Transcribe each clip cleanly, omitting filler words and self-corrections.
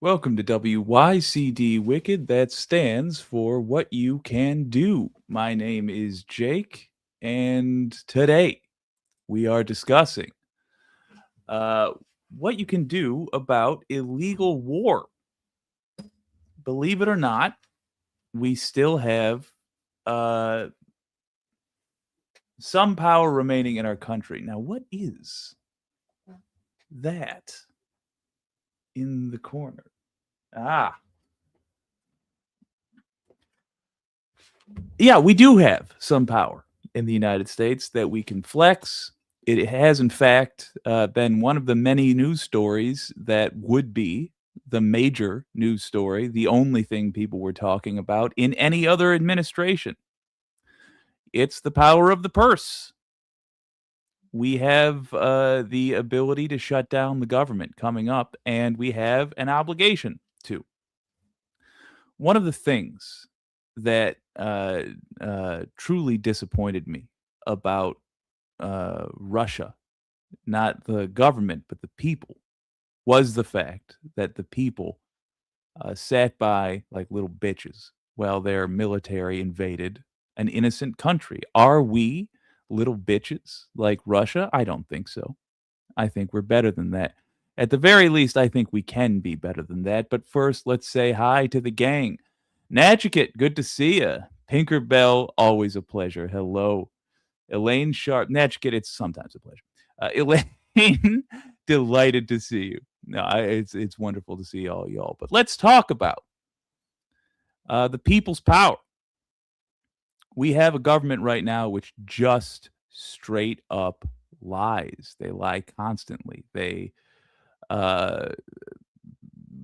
Welcome to WYCD Wicked. That stands for What You Can Do. My name is Jake, and today we are discussing what you can do about illegal war. Believe it or not, we still have some power remaining in our country. Now, what is that in the corner? Yeah, we do have some power in the United States that we can flex. It has, in fact, been one of the many news stories that would be the major news story, the only thing people were talking about in any other administration. It's the power of the purse. We have the ability to shut down the government coming up, and we have an obligation to. One of the things that truly disappointed me about Russia, not the government, but the people, was the fact that the people sat by like little bitches while their military invaded an innocent country. Are we little bitches like Russia? I don't think so. I think we're better than that. At the very least, I think we can be better than that. But first, let's say hi to the gang. Natchikit, good to see you. Pinkerbell, always a pleasure. Hello. Elaine Sharp. Natchikit, it's sometimes a pleasure. Elaine, delighted to see you. No, it's wonderful to see all y'all. But let's talk about the people's power. We have a government right now which just straight up lies. They lie constantly. They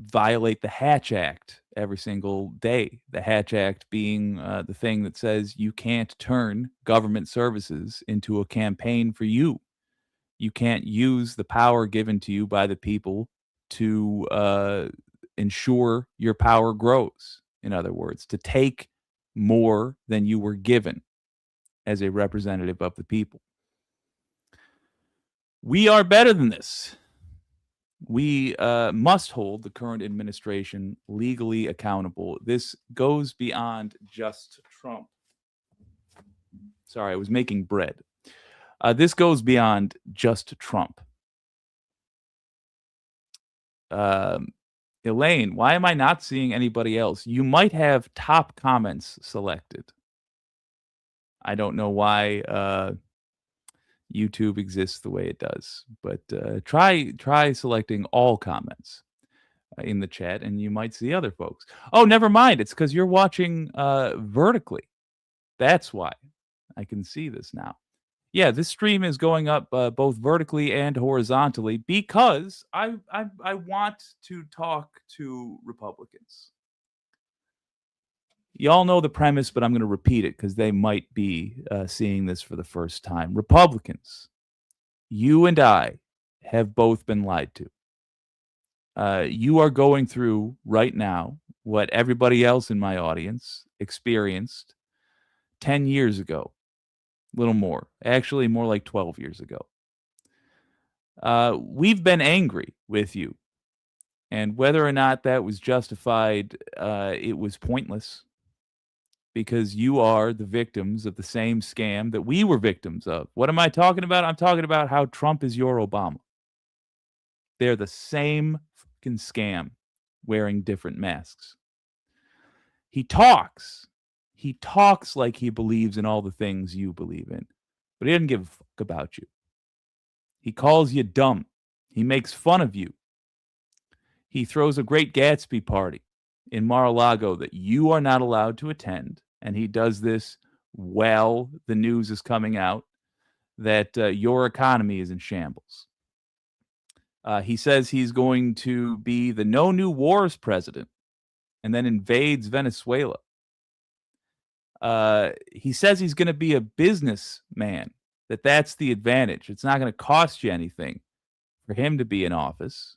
violate the Hatch Act every single day. The Hatch Act being the thing that says you can't turn government services into a campaign for you. You can't use the power given to you by the people to ensure your power grows. In other words, to take more than you were given as a representative of the people. We are better than this. We must hold the current administration legally accountable. This goes beyond just Trump. Sorry, I was making bread. This goes beyond just Trump. Elaine, why am I not seeing anybody else? You might have top comments selected. I don't know why YouTube exists the way it does, but try selecting all comments in the chat, and you might see other folks. Oh, never mind. It's because you're watching vertically. That's why I can see this now. Yeah, this stream is going up both vertically and horizontally because I want to talk to Republicans. Y'all know the premise, but I'm going to repeat it because they might be seeing this for the first time. Republicans, you and I have both been lied to. You are going through right now what everybody else in my audience experienced 10 years ago. A little more. Actually, more like 12 years ago. We've been angry with you. And whether or not that was justified, it was pointless. because you are the victims of the same scam that we were victims of. What am I talking about? I'm talking about how Trump is your Obama. They're the same fucking scam wearing different masks. He talks. He talks like he believes in all the things you believe in, but he doesn't give a fuck about you. He calls you dumb. He makes fun of you. He throws a Great Gatsby party in Mar-a-Lago that you are not allowed to attend, and he does this while the news is coming out that your economy is in shambles. He says he's going to be the no new wars president and then invades Venezuela. He says he's going to be a businessman, that's the advantage. It's not going to cost you anything for him to be in office.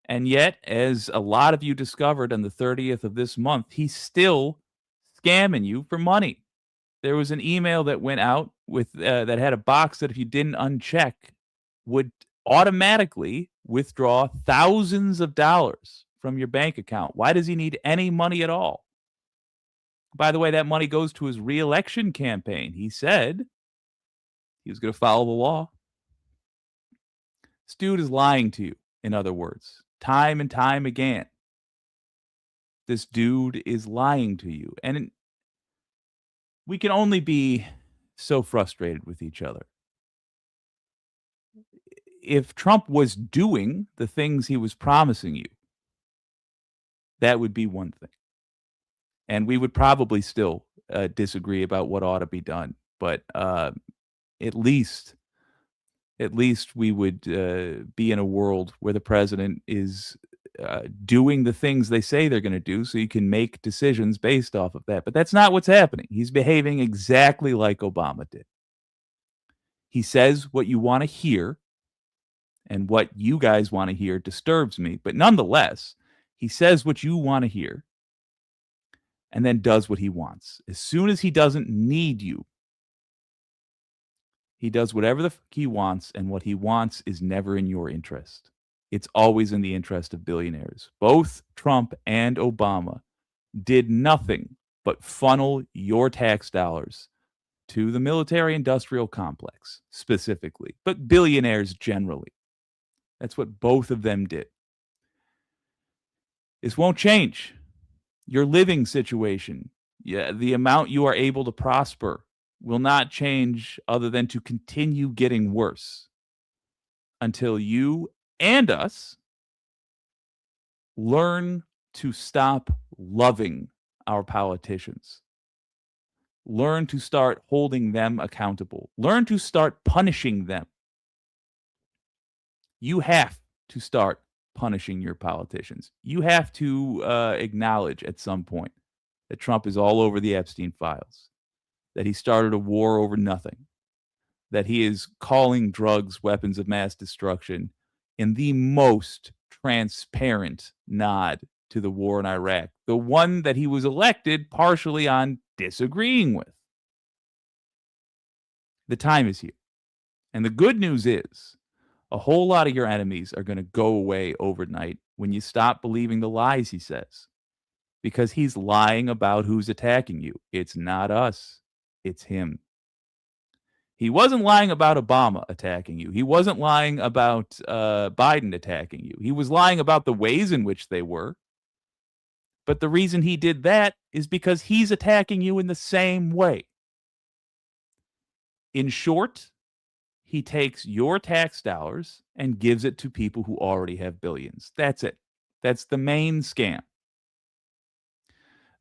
And yet, as a lot of you discovered on the 30th of this month, he's still scamming you for money. There was an email that went out with that had a box that if you didn't uncheck would automatically withdraw thousands of dollars from your bank account. Why does he need any money at all? By the way, that money goes to his reelection campaign. He said he was going to follow the law. This dude is lying to you, in other words, time and time again. This dude is lying to you. And we can only be so frustrated with each other. If Trump was doing the things he was promising you, that would be one thing. And we would probably still disagree about what ought to be done. But at least we would be in a world where the president is doing the things they say they're going to do, so you can make decisions based off of that. But that's not what's happening. He's behaving exactly like Obama did. He says what you want to hear, and what you guys want to hear disturbs me. But nonetheless, he says what you want to hear and then does what he wants. As soon as he doesn't need you, he does whatever the fuck he wants, and what he wants is never in your interest. It's always in the interest of billionaires. Both Trump and Obama did nothing but funnel your tax dollars to the military-industrial complex specifically, but billionaires generally. That's what both of them did. This won't change. Your living situation, the amount you are able to prosper, will not change other than to continue getting worse until you and us learn to stop loving our politicians. Learn to start holding them accountable. Learn to start punishing them. You have to start punishing your politicians. You have to acknowledge at some point that Trump is all over the Epstein files, that he started a war over nothing, that he is calling drugs weapons of mass destruction in the most transparent nod to the war in Iraq, the one that he was elected partially on disagreeing with. The time is here. And the good news is a whole lot of your enemies are going to go away overnight when you stop believing the lies he says, because he's lying about who's attacking you. It's not us. It's him. He wasn't lying about Obama attacking you. He wasn't lying about Biden attacking you. He was lying about the ways in which they were. But the reason he did that is because he's attacking you in the same way. In short, he takes your tax dollars and gives it to people who already have billions. That's it. That's the main scam.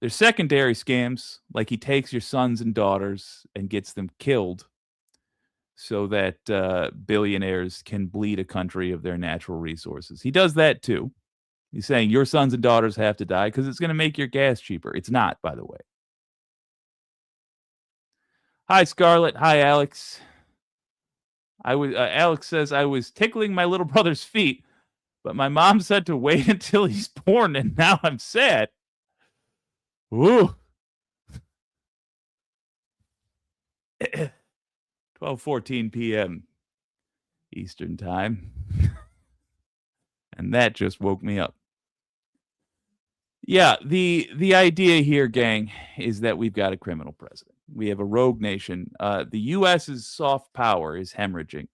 There's secondary scams, like he takes your sons and daughters and gets them killed so that billionaires can bleed a country of their natural resources. He does that too. He's saying your sons and daughters have to die because it's going to make your gas cheaper. It's not, by the way. Hi, Scarlett. Hi, Alex. Alex says, I was tickling my little brother's feet, but my mom said to wait until he's born, and now I'm sad. Ooh. 12:14 p.m. Eastern Time. And that just woke me up. Yeah, the idea here, gang, is that we've got a criminal president. We have a rogue nation. The U.S.'s soft power is hemorrhaging.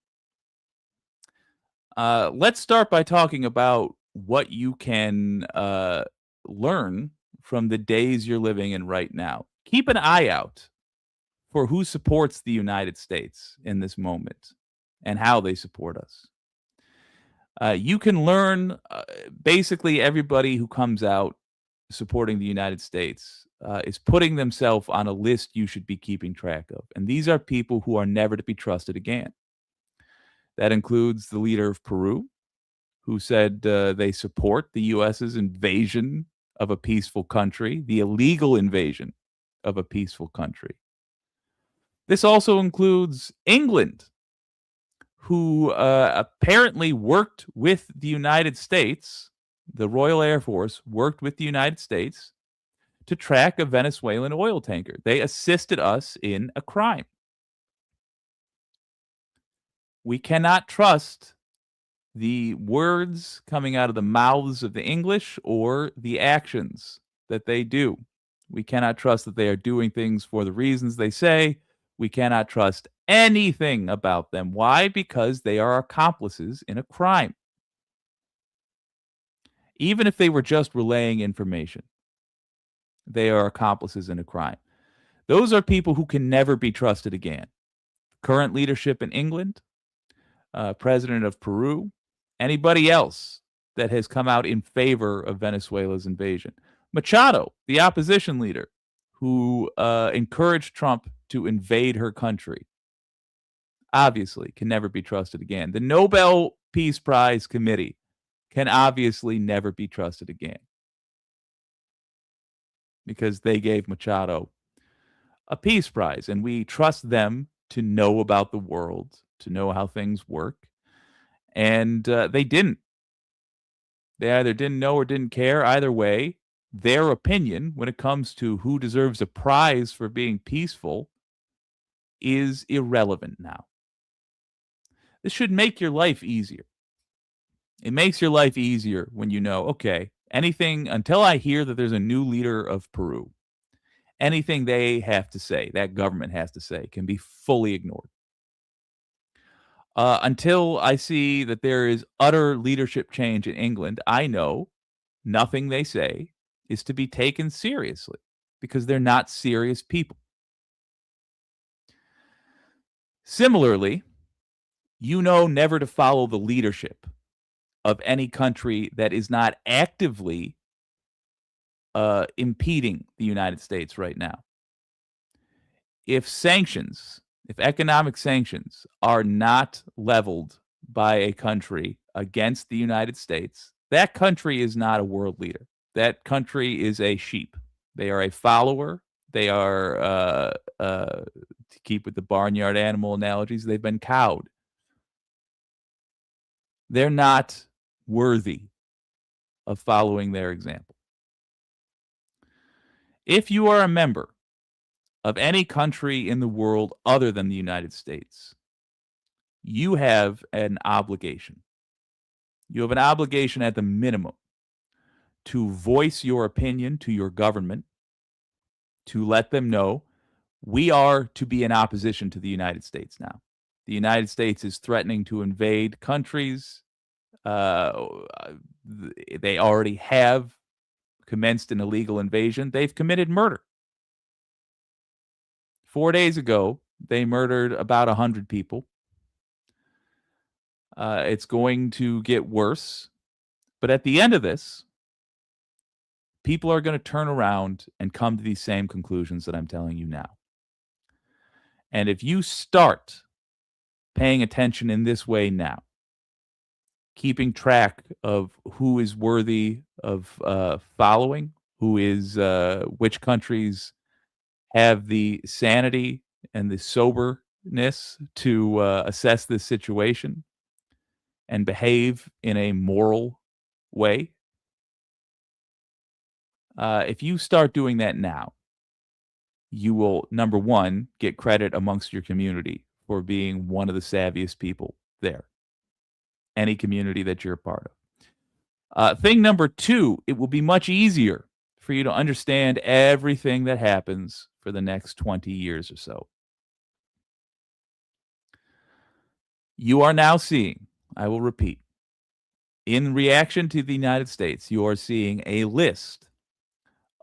Let's start by talking about what you can learn from the days you're living in right now. Keep an eye out for who supports the United States in this moment and how they support us. You can learn basically everybody who comes out supporting the United States is putting themselves on a list you should be keeping track of. And these are people who are never to be trusted again. That includes the leader of Peru, who said they support the US's invasion of a peaceful country, the illegal invasion of a peaceful country. This also includes England, who apparently worked with the United States. The Royal Air Force worked with the United States to track a Venezuelan oil tanker. They assisted us in a crime. We cannot trust the words coming out of the mouths of the English or the actions that they do. We cannot trust that they are doing things for the reasons they say. We cannot trust anything about them. Why? Because they are accomplices in a crime. Even if they were just relaying information, they are accomplices in a crime. Those are people who can never be trusted again. Current leadership in England, president of Peru, anybody else that has come out in favor of Venezuela's invasion. Machado, the opposition leader, who encouraged Trump to invade her country, obviously can never be trusted again. The Nobel Peace Prize Committee can obviously never be trusted again because they gave Machado a peace prize, and we trust them to know about the world, to know how things work. And they didn't. They either didn't know or didn't care. Either way, their opinion when it comes to who deserves a prize for being peaceful is irrelevant now. This should make your life easier. It makes your life easier when you know, okay, anything until I hear that there's a new leader of Peru, anything they have to say, that government has to say, can be fully ignored. Until I see that there is utter leadership change in England, I know nothing they say is to be taken seriously because they're not serious people. Similarly, you know never to follow the leadership of any country that is not actively impeding the United States right now. If sanctions, if economic sanctions are not leveled by a country against the United States, that country is not a world leader. That country is a sheep. They are a follower. They are, to keep with the barnyard animal analogies, they've been cowed. They're not worthy of following their example. If you are a member of any country in the world other than the United States, you have an obligation. You have an obligation at the minimum to voice your opinion to your government, to let them know we are to be in opposition to the United States now. The United States is threatening to invade countries. They already have commenced an illegal invasion. They've committed murder. 4 days ago, they murdered about 100 people. It's going to get worse. But at the end of this, people are going to turn around and come to these same conclusions that I'm telling you now. And if you start paying attention in this way now, keeping track of who is worthy of following, who is which countries have the sanity and the soberness to assess this situation and behave in a moral way. If you start doing that now, you will, number one, get credit amongst your community for being one of the savviest people there, any community that you're a part of. Thing number two, it will be much easier for you to understand everything that happens for the next 20 years or so. You are now seeing, I will repeat, in reaction to the United States, you are seeing a list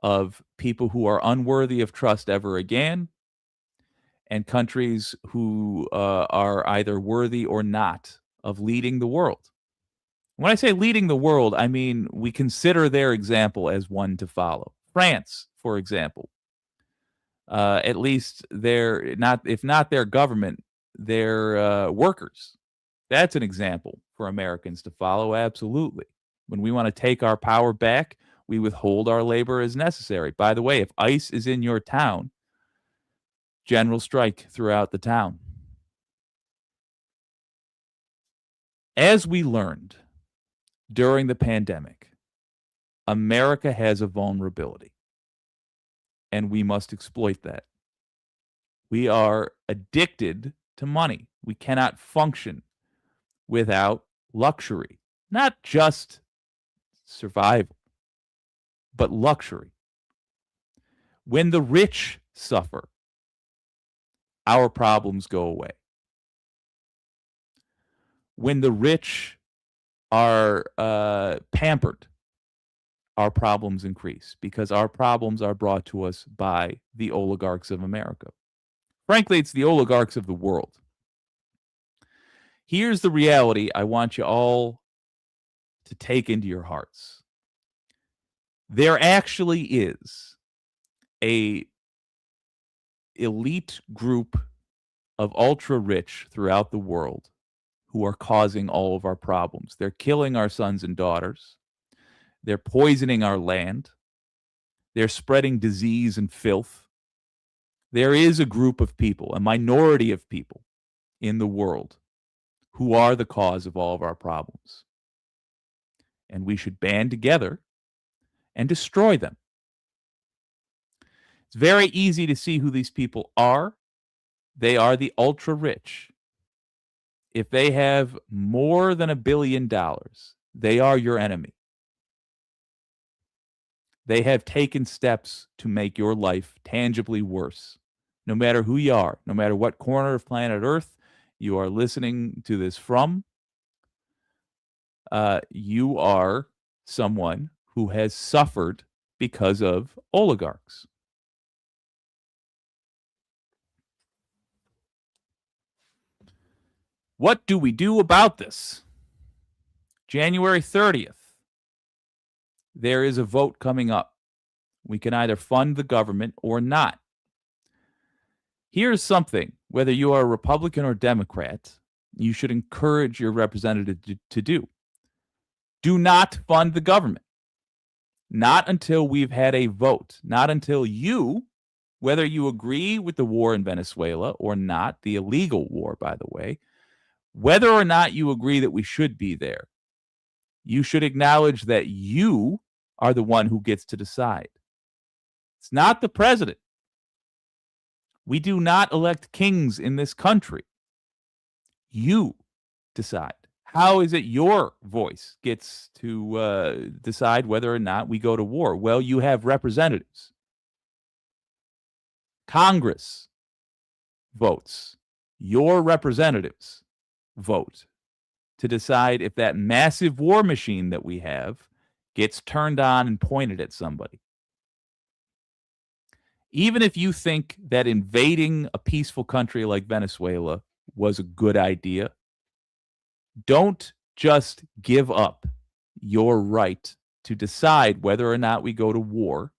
of people who are unworthy of trust ever again and countries who are either worthy or not of leading the world. When I say leading the world, I mean we consider their example as one to follow. France, for example, at least their not if not their government, their workers. That's an example for Americans to follow. Absolutely. When we want to take our power back, we withhold our labor as necessary. By the way, if ICE is in your town, general strike throughout the town. As we learned during the pandemic, America has a vulnerability, and we must exploit that. We are addicted to money. We cannot function without luxury, not just survival, but luxury. When the rich suffer, our problems go away. When the rich are pampered, our problems increase because our problems are brought to us by the oligarchs of America. Frankly, it's the oligarchs of the world. Here's the reality I want you all to take into your hearts. There actually is a elite group of ultra rich throughout the world who are causing all of our problems. They're killing our sons and daughters. They're poisoning our land. They're spreading disease and filth. There is a group of people, a minority of people in the world who are the cause of all of our problems. And we should band together and destroy them. It's very easy to see who these people are. They are the ultra rich. If they have more than $1 billion, they are your enemy. They have taken steps to make your life tangibly worse. No matter who you are, no matter what corner of planet Earth you are listening to this from, you are someone who has suffered because of oligarchs. What do we do about this? January 30th, there is a vote coming up. We can either fund the government or not. Here's something, whether you are a Republican or Democrat, you should encourage your representative to do. Do not fund the government. Not until we've had a vote. Not until you, whether you agree with the war in Venezuela or not, the illegal war, by the way, whether or not you agree that we should be there, you should acknowledge that you are the one who gets to decide. It's not the president. We do not elect kings in this country. You decide. How is it your voice gets to decide whether or not we go to war? Well, you have representatives. Congress votes. Your representatives vote to decide if that massive war machine that we have gets turned on and pointed at somebody. Even if you think that invading a peaceful country like Venezuela was a good idea, don't just give up your right to decide whether or not we go to war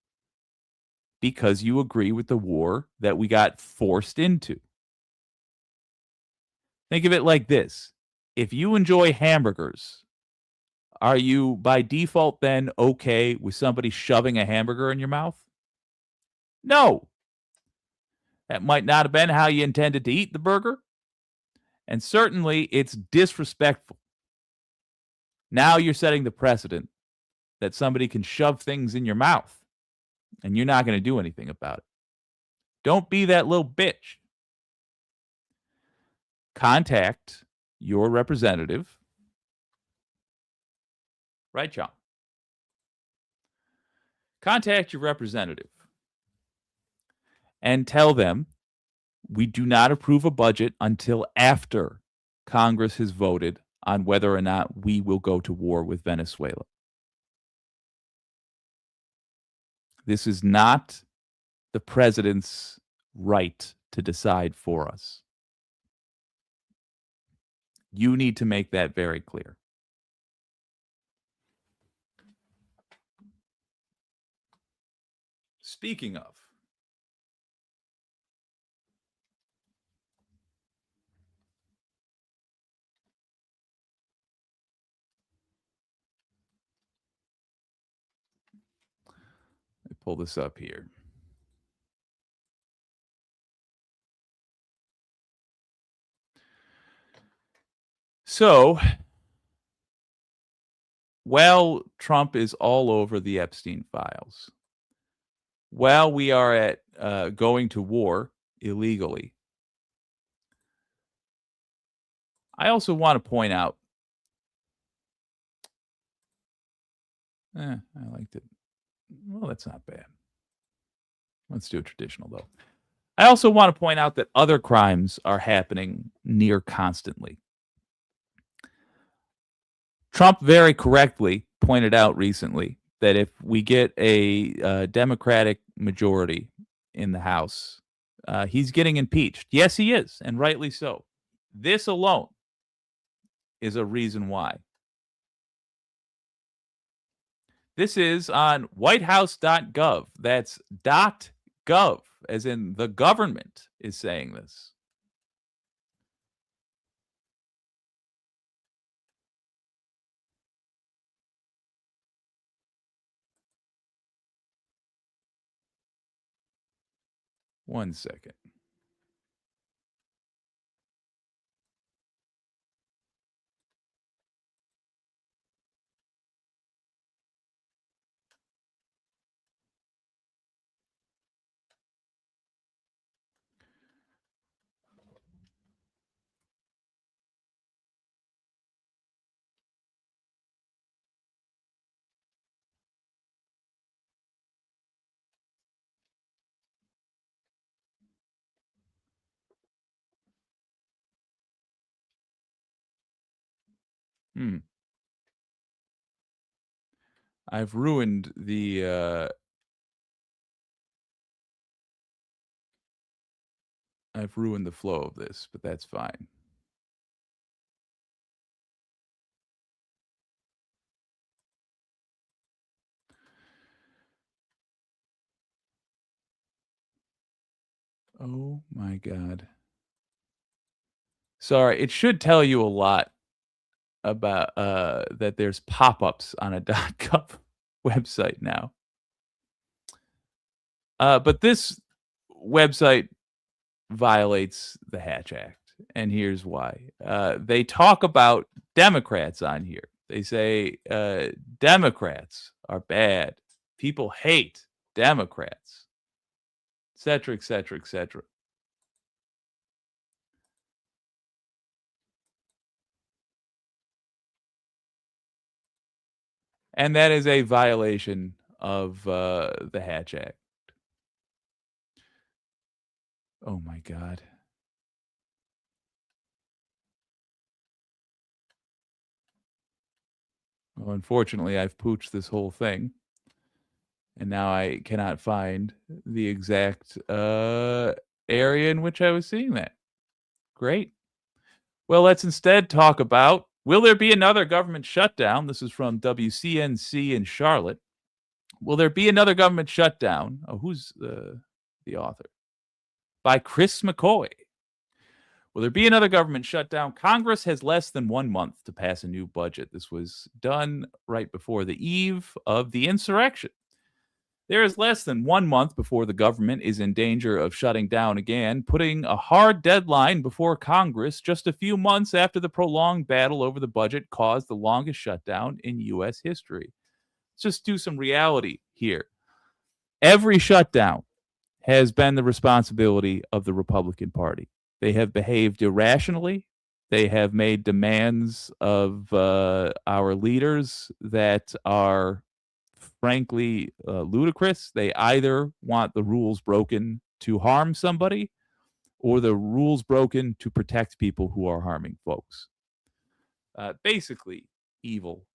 because you agree with the war that we got forced into. Think of it like this. If you enjoy hamburgers, are you by default then okay with somebody shoving a hamburger in your mouth? No. That might not have been how you intended to eat the burger. And certainly it's disrespectful. Now you're setting the precedent that somebody can shove things in your mouth and you're not going to do anything about it. Don't be that little bitch. Contact your representative. Right, John? contact your representative and tell them we do not approve a budget until after Congress has voted on whether or not we will go to war with Venezuela. This is not the president's right to decide for us. You need to make that very clear. Speaking of, let me pull this up here. So, while Trump is all over the Epstein files, while we are at going to war illegally, I also want to point out, I liked it. Well, that's not bad. Let's do a traditional, though. I also want to point out that other crimes are happening near constantly. Trump very correctly pointed out recently that if we get a Democratic majority in the House, he's getting impeached. Yes, he is, and rightly so. This alone is a reason why. This is on whitehouse.gov. That's .gov, as in the government is saying this. One second. I've ruined the flow of this, but that's fine. Oh my God. Sorry, it should tell you a lot about that there's pop-ups on a .gov website now. But this website violates the Hatch Act, and here's why. They talk about Democrats on here. They say Democrats are bad. People hate Democrats, etc., etc., etc. And that is a violation of the Hatch Act. Oh my God. Well, unfortunately, I've pooched this whole thing, and now I cannot find the exact area in which I was seeing that. Great. Well, let's instead talk about, will there be another government shutdown? This is from WCNC in Charlotte. Will there be another government shutdown? Oh, who's the author? By Chris McCoy. Will there be another government shutdown? Congress has less than 1 month to pass a new budget. This was done right before the eve of the insurrection. There is less than 1 month before the government is in danger of shutting down again, putting a hard deadline before Congress just a few months after the prolonged battle over the budget caused the longest shutdown in U.S. history. Let's just do some reality here. Every shutdown has been the responsibility of the Republican Party. They have behaved irrationally. They have made demands of our leaders that are frankly ludicrous. They either want the rules broken to harm somebody or the rules broken to protect people who are harming folks. Basically, evil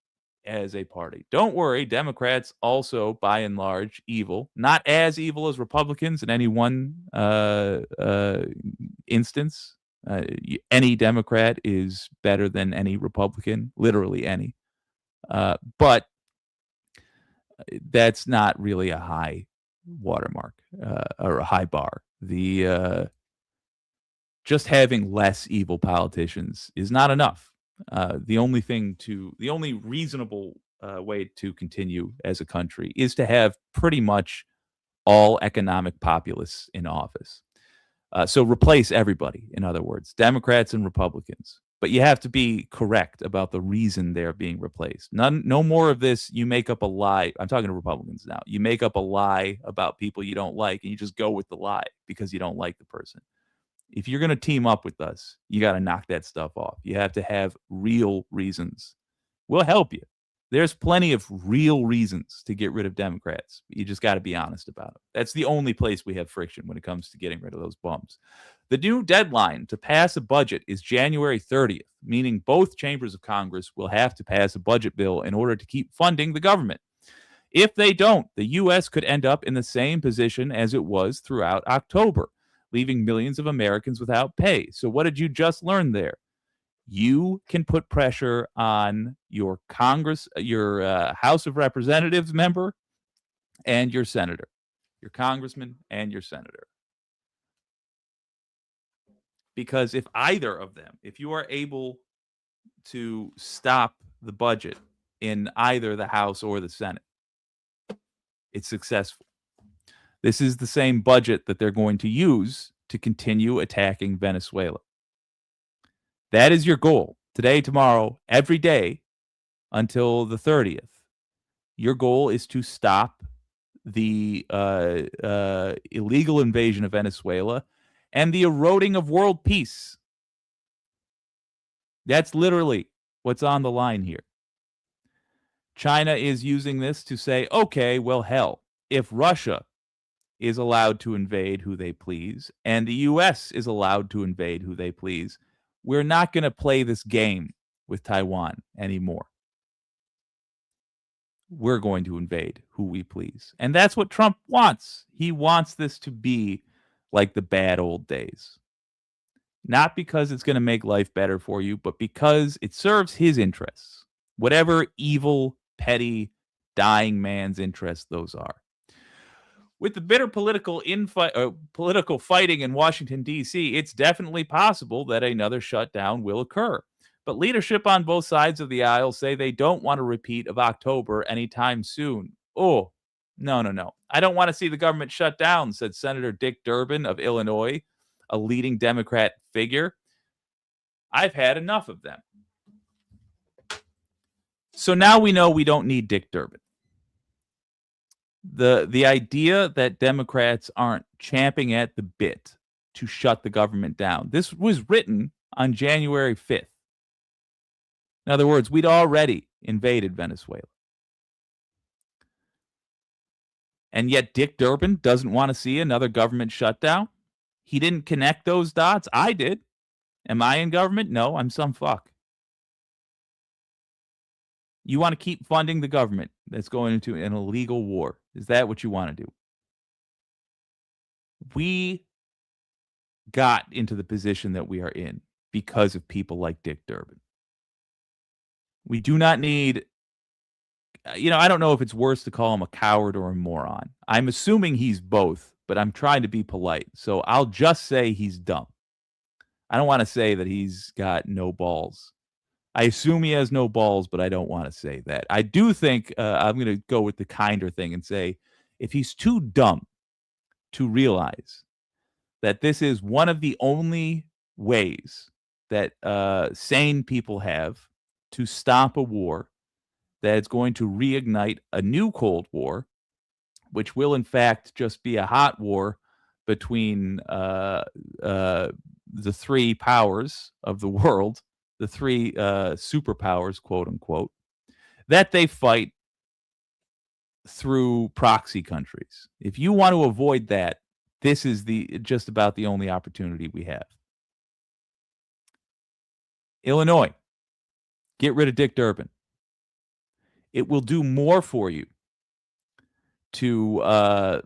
as a party. Don't worry, Democrats also, by and large, evil. Not as evil as Republicans in any one instance. Any Democrat is better than any Republican, literally any. But that's not really a high watermark or a high bar. The just having less evil politicians is not enough. The only reasonable way to continue as a country is to have pretty much all economic populists in office. So replace everybody, in other words, Democrats and Republicans. But you have to be correct about the reason they're being replaced. No more of this. You make up a lie. I'm talking to Republicans now. You make up a lie about people you don't like, and you just go with the lie because you don't like the person. If you're going to team up with us, you got to knock that stuff off. You have to have real reasons. We'll help you. There's plenty of real reasons to get rid of Democrats. You just got to be honest about it. That's the only place we have friction when it comes to getting rid of those bums. The new deadline to pass a budget is January 30th, meaning both chambers of Congress will have to pass a budget bill in order to keep funding the government. If they don't, the U.S. could end up in the same position as it was throughout October, leaving millions of Americans without pay. So what did you just learn there? You can put pressure on your Congress, your House of Representatives member and your senator, your congressman and your senator. Because if either of them, if you are able to stop the budget in either the House or the Senate, it's successful. This is the same budget that they're going to use to continue attacking Venezuela. That is your goal today, tomorrow, every day until the 30th. Your goal is to stop the illegal invasion of Venezuela and the eroding of world peace. That's literally what's on the line here. China is using this to say, okay, well, hell, if Russia is allowed to invade who they please and the U.S. is allowed to invade who they please, we're not going to play this game with Taiwan anymore. We're going to invade who we please. And that's what Trump wants. He wants this to be like the bad old days. Not because it's going to make life better for you, but because it serves his interests. Whatever evil, petty, dying man's interests those are. With the bitter political fighting in Washington, D.C., it's definitely possible that another shutdown will occur. But leadership on both sides of the aisle say they don't want a repeat of October anytime soon. Oh, no. I don't want to see the government shut down, said Senator Dick Durbin of Illinois, a leading Democrat figure. I've had enough of them. So now we know we don't need Dick Durbin. The idea that Democrats aren't champing at the bit to shut the government down. This was written on January 5th. In other words, we'd already invaded Venezuela. And yet Dick Durbin doesn't want to see another government shutdown. He didn't connect those dots. I did. Am I in government? No, I'm some fuck. You want to keep funding the government that's going into an illegal war. Is that what you want to do? We got into the position that we are in because of people like Dick Durbin. We do not need, I don't know if it's worse to call him a coward or a moron. I'm assuming he's both, but I'm trying to be polite. So I'll just say he's dumb. I don't want to say that he's got no balls. I assume he has no balls, but I don't want to say that. I do think I'm going to go with the kinder thing and say if he's too dumb to realize that this is one of the only ways that sane people have to stop a war that is going to reignite a new Cold War, which will in fact just be a hot war between the three powers of the world, the three superpowers, quote unquote, that they fight through proxy countries. If you want to avoid that, this is just about the only opportunity we have. Illinois, get rid of Dick Durbin. It will do more for you to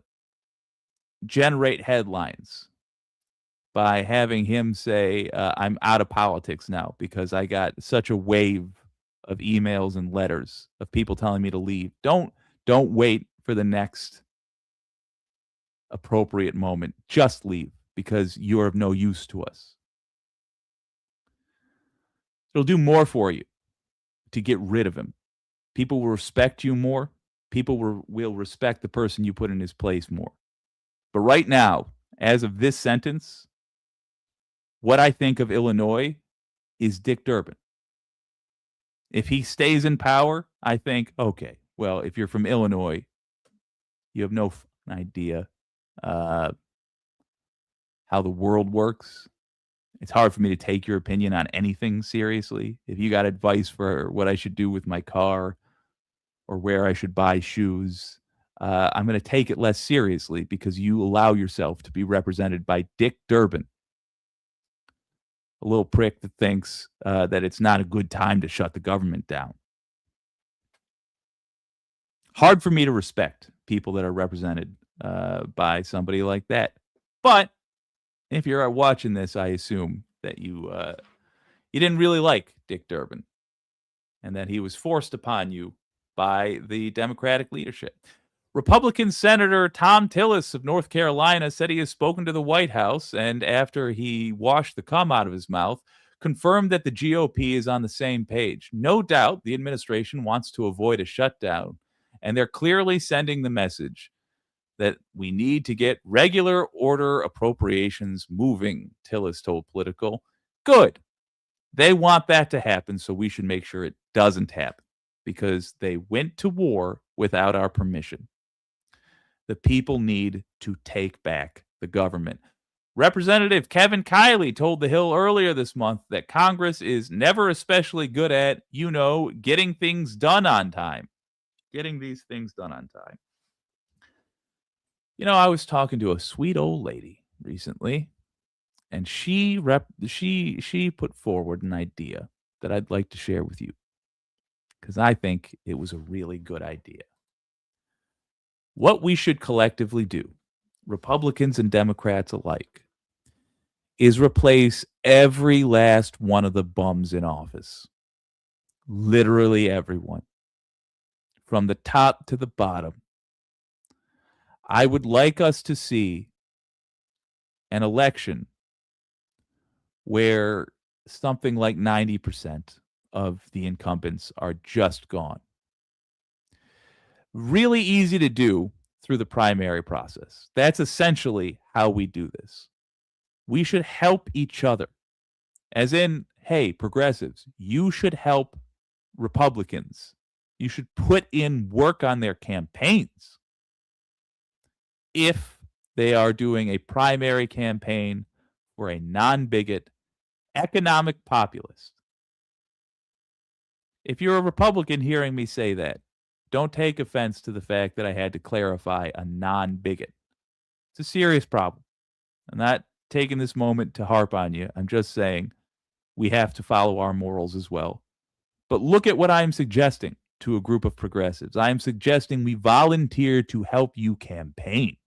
generate headlines by having him say, I'm out of politics now because I got such a wave of emails and letters of people telling me to leave. Don't wait for the next appropriate moment. Just leave because you're of no use to us. It'll do more for you to get rid of him. People will respect you more. People will respect the person you put in his place more. But right now, as of this sentence, what I think of Illinois is Dick Durbin. If he stays in power, I think, okay, well, if you're from Illinois, you have no idea how the world works. It's hard for me to take your opinion on anything seriously. If you got advice for what I should do with my car or where I should buy shoes, I'm going to take it less seriously because you allow yourself to be represented by Dick Durbin, a little prick that thinks that it's not a good time to shut the government down. Hard for me to respect people that are represented by somebody like that. But if you're watching this, I assume that you didn't really like Dick Durbin and that he was forced upon you by the Democratic leadership. Republican Senator Tom Tillis of North Carolina said he has spoken to the White House and after he washed the cum out of his mouth, confirmed that the GOP is on the same page. No doubt the administration wants to avoid a shutdown, and they're clearly sending the message that we need to get regular order appropriations moving, Tillis told Political. Good. They want that to happen, so we should make sure it doesn't happen because they went to war without our permission. The people need to take back the government. Representative Kevin Kiley told The Hill earlier this month that Congress is never especially good at, getting things done on time. Getting these things done on time. I was talking to a sweet old lady recently, and she put forward an idea that I'd like to share with you because I think it was a really good idea. What we should collectively do, Republicans and Democrats alike, is replace every last one of the bums in office. Literally everyone. From the top to the bottom. I would like us to see an election where something like 90% of the incumbents are just gone. Really easy to do through the primary process. That's essentially how we do this. We should help each other. As in, hey, progressives, you should help Republicans. You should put in work on their campaigns. If they are doing a primary campaign for a non-bigot, economic populist. If you're a Republican hearing me say that, don't take offense to the fact that I had to clarify a non-bigot. It's a serious problem. I'm not taking this moment to harp on you. I'm just saying we have to follow our morals as well. But look at what I'm suggesting to a group of progressives. I'm suggesting we volunteer to help you campaign.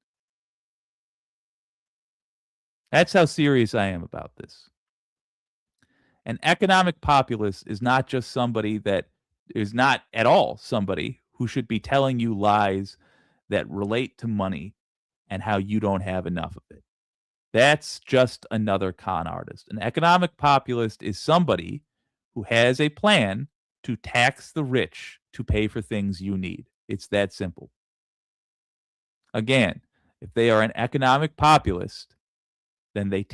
That's how serious I am about this. An economic populist is not just somebody that is not at all somebody who should be telling you lies that relate to money and how you don't have enough of it. That's just another con artist. An economic populist is somebody who has a plan to tax the rich to pay for things you need. It's that simple. Again, if they are an economic populist, then they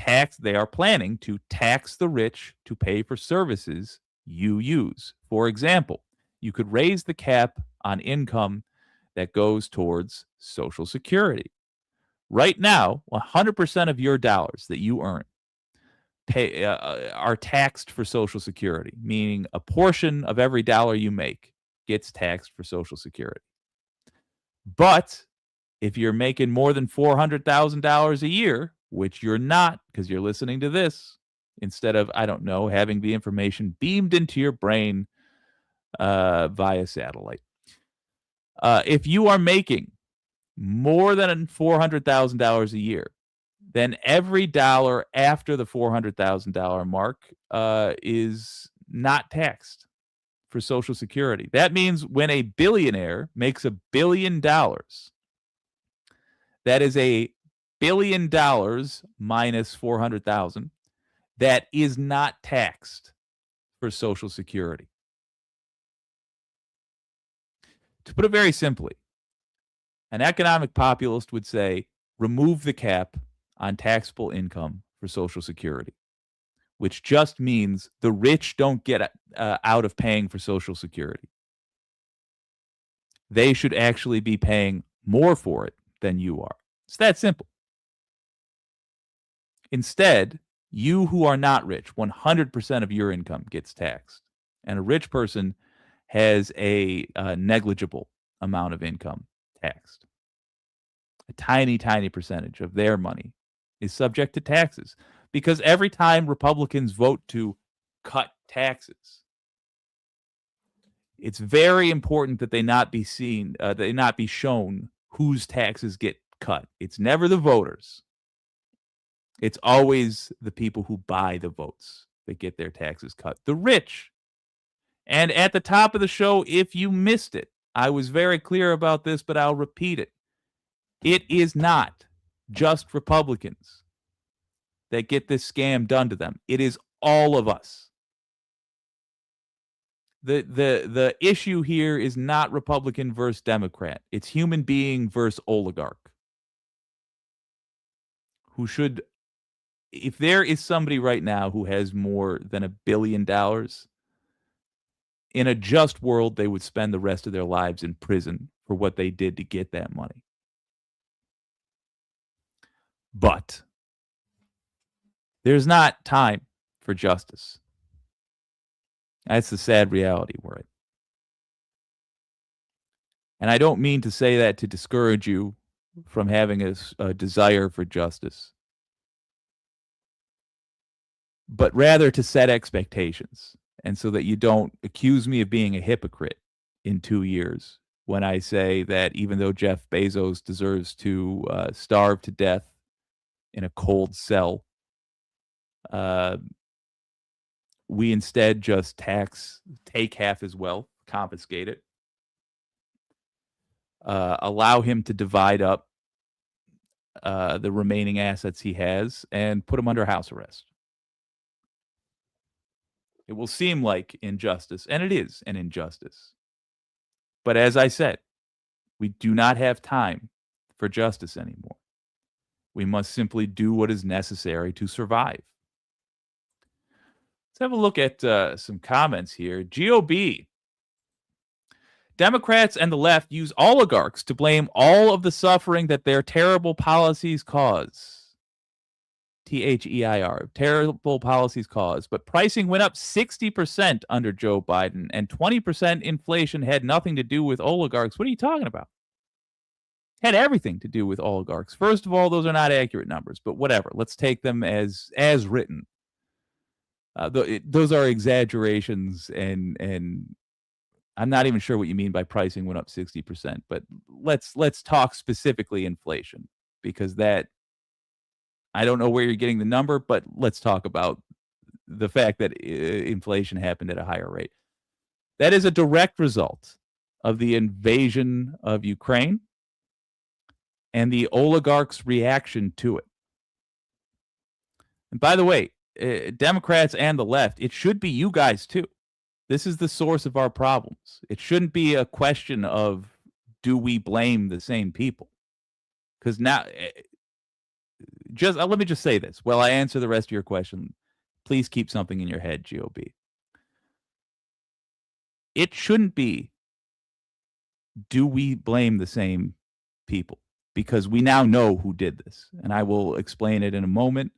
are planning to tax the rich to pay for services you use. For example, you could raise the cap on income that goes towards Social Security. Right now, 100% of your dollars that you earn are taxed for Social Security, meaning a portion of every dollar you make gets taxed for Social Security. But if you're making more than $400,000 a year, which you're not because you're listening to this, instead of, I don't know, having the information beamed into your brain via satellite. If you are making more than $400,000 a year, then every dollar after the $400,000 mark is not taxed for Social Security. That means when a billionaire makes $1 billion, that is $1 billion minus 400,000 that is not taxed for Social Security. To put it very simply, an economic populist would say, remove the cap on taxable income for Social Security, which just means the rich don't get out of paying for Social Security. They should actually be paying more for it than you are. It's that simple. Instead, you who are not rich, 100% of your income gets taxed. And a rich person has a negligible amount of income taxed. A tiny, tiny percentage of their money is subject to taxes because every time Republicans vote to cut taxes, it's very important that they not be seen, they not be shown whose taxes get cut. It's never the voters. It's always the people who buy the votes that get their taxes cut. The rich. And at the top of the show, if you missed it, I was very clear about this, but I'll repeat it. It is not just Republicans that get this scam done to them. It is all of us. The issue here is not Republican versus Democrat. It's human being versus oligarch. Who should, if there is somebody right now who has more than $1 billion, in a just world, they would spend the rest of their lives in prison for what they did to get that money. But there's not time for justice. That's the sad reality we're in. And I don't mean to say that to discourage you from having a desire for justice, but rather to set expectations. And so that you don't accuse me of being a hypocrite in 2 years when I say that even though Jeff Bezos deserves to starve to death in a cold cell, we instead just take half his wealth, confiscate it, allow him to divide up the remaining assets he has, and put him under house arrest. It will seem like injustice, and it is an injustice. But as I said, we do not have time for justice anymore. We must simply do what is necessary to survive. Let's have a look at some comments here. GOB. Democrats and the left use oligarchs to blame all of the suffering that their terrible policies cause. THEIR, terrible policies cause. But pricing went up 60% under Joe Biden, and 20% inflation had nothing to do with oligarchs. What are you talking about? Had everything to do with oligarchs. First of all, those are not accurate numbers, but whatever. Let's take them as written. Those are exaggerations, and I'm not even sure what you mean by pricing went up 60%. But let's talk specifically inflation, because that, I don't know where you're getting the number, but let's talk about the fact that inflation happened at a higher rate. That is a direct result of the invasion of Ukraine and the oligarchs' reaction to it. And by the way, Democrats and the left, it should be you guys too. This is the source of our problems. It shouldn't be a question of, do we blame the same people? Because now, let me just say this. While I answer the rest of your question, please keep something in your head, GOB. It shouldn't be, do we blame the same people? Because we now know who did this, and I will explain it in a moment.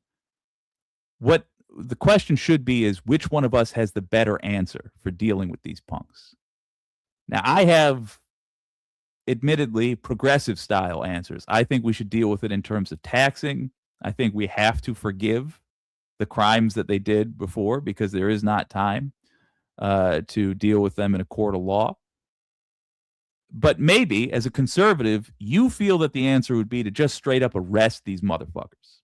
What the question should be is, which one of us has the better answer for dealing with these punks? Now, I have admittedly progressive style answers. I think we should deal with it in terms of taxing. I think we have to forgive the crimes that they did before because there is not time to deal with them in a court of law. But maybe, as a conservative, you feel that the answer would be to just straight up arrest these motherfuckers,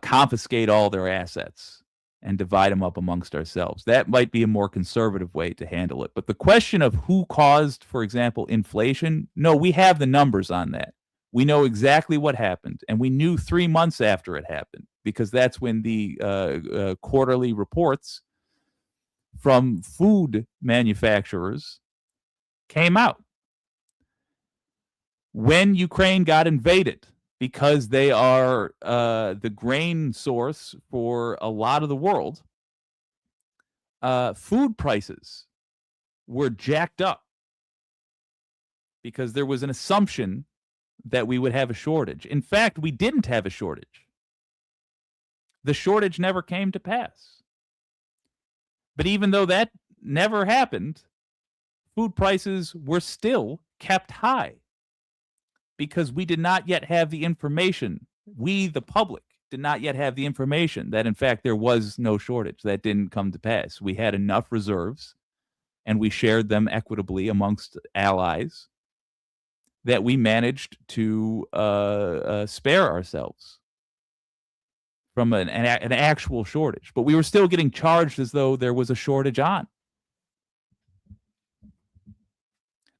confiscate all their assets, and divide them up amongst ourselves. That might be a more conservative way to handle it. But the question of who caused, for example, inflation, no, we have the numbers on that. We know exactly what happened, and we knew 3 months after it happened because that's when the quarterly reports from food manufacturers came out. When Ukraine got invaded, because they are the grain source for a lot of the world, food prices were jacked up because there was an assumption that we would have a shortage. In fact, we didn't have a shortage. The shortage never came to pass. But even though that never happened, food prices were still kept high because we did not yet have the information. We, the public, did not yet have the information that, in fact, there was no shortage. That didn't come to pass. We had enough reserves, and we shared them equitably amongst allies that we managed to spare ourselves from an actual shortage. But we were still getting charged as though there was a shortage on.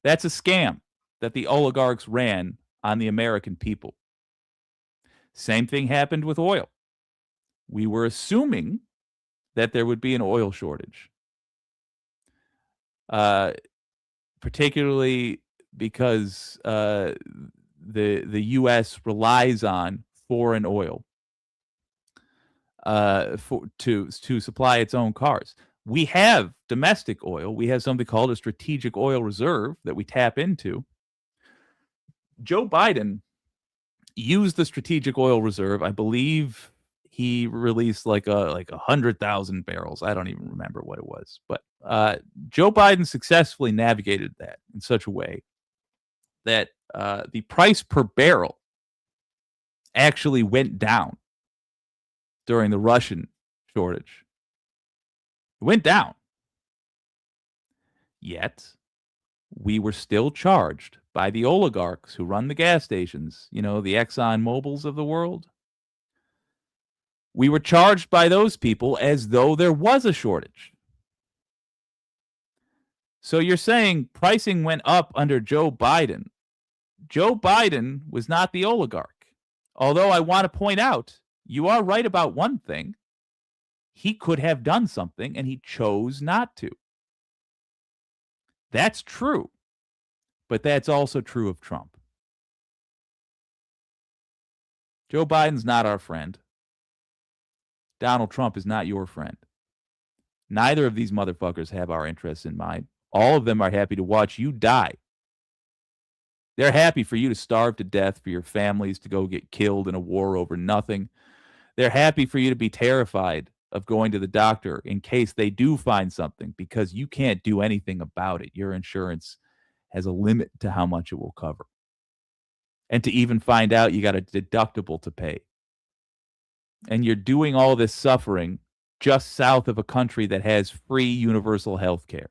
That's a scam that the oligarchs ran on the American people. Same thing happened with oil. We were assuming that there would be an oil shortage, particularly because the U.S. relies on foreign oil to supply its own cars. We have domestic oil. We have something called a strategic oil reserve that we tap into. Joe Biden used the strategic oil reserve. I believe he released like 100,000 barrels. I don't even remember what it was, but Joe Biden successfully navigated that in such a way that the price per barrel actually went down during the Russian shortage. It went down. Yet, we were still charged by the oligarchs who run the gas stations, the Exxon Mobils of the world. We were charged by those people as though there was a shortage. So you're saying pricing went up under Joe Biden. Joe Biden was not the oligarch. Although I want to point out, you are right about one thing. He could have done something, and he chose not to. That's true. But that's also true of Trump. Joe Biden's not our friend. Donald Trump is not your friend. Neither of these motherfuckers have our interests in mind. All of them are happy to watch you die. They're happy for you to starve to death, for your families to go get killed in a war over nothing. They're happy for you to be terrified of going to the doctor in case they do find something because you can't do anything about it. Your insurance has a limit to how much it will cover. And to even find out, you got a deductible to pay. And you're doing all this suffering just south of a country that has free universal health care.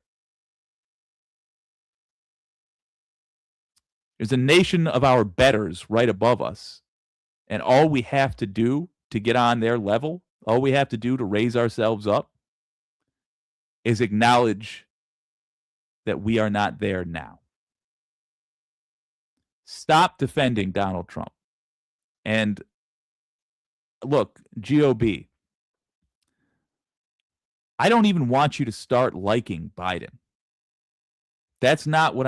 There's a nation of our betters right above us. And all we have to do to get on their level, all we have to do to raise ourselves up, is acknowledge that we are not there now. Stop defending Donald Trump. And look, GOB, I don't even want you to start liking Biden. That's not what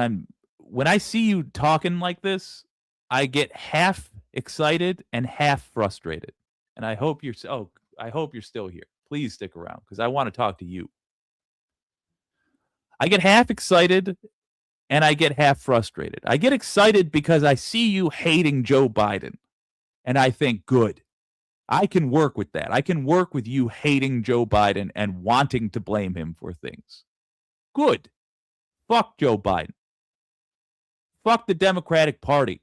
when I see you talking like this, I get half excited and half frustrated. And I hope you're still here. Please stick around because I want to talk to you. I get half excited and I get half frustrated. I get excited because I see you hating Joe Biden. And I think, good. I can work with that. I can work with you hating Joe Biden and wanting to blame him for things. Good. Fuck Joe Biden. Fuck the Democratic Party.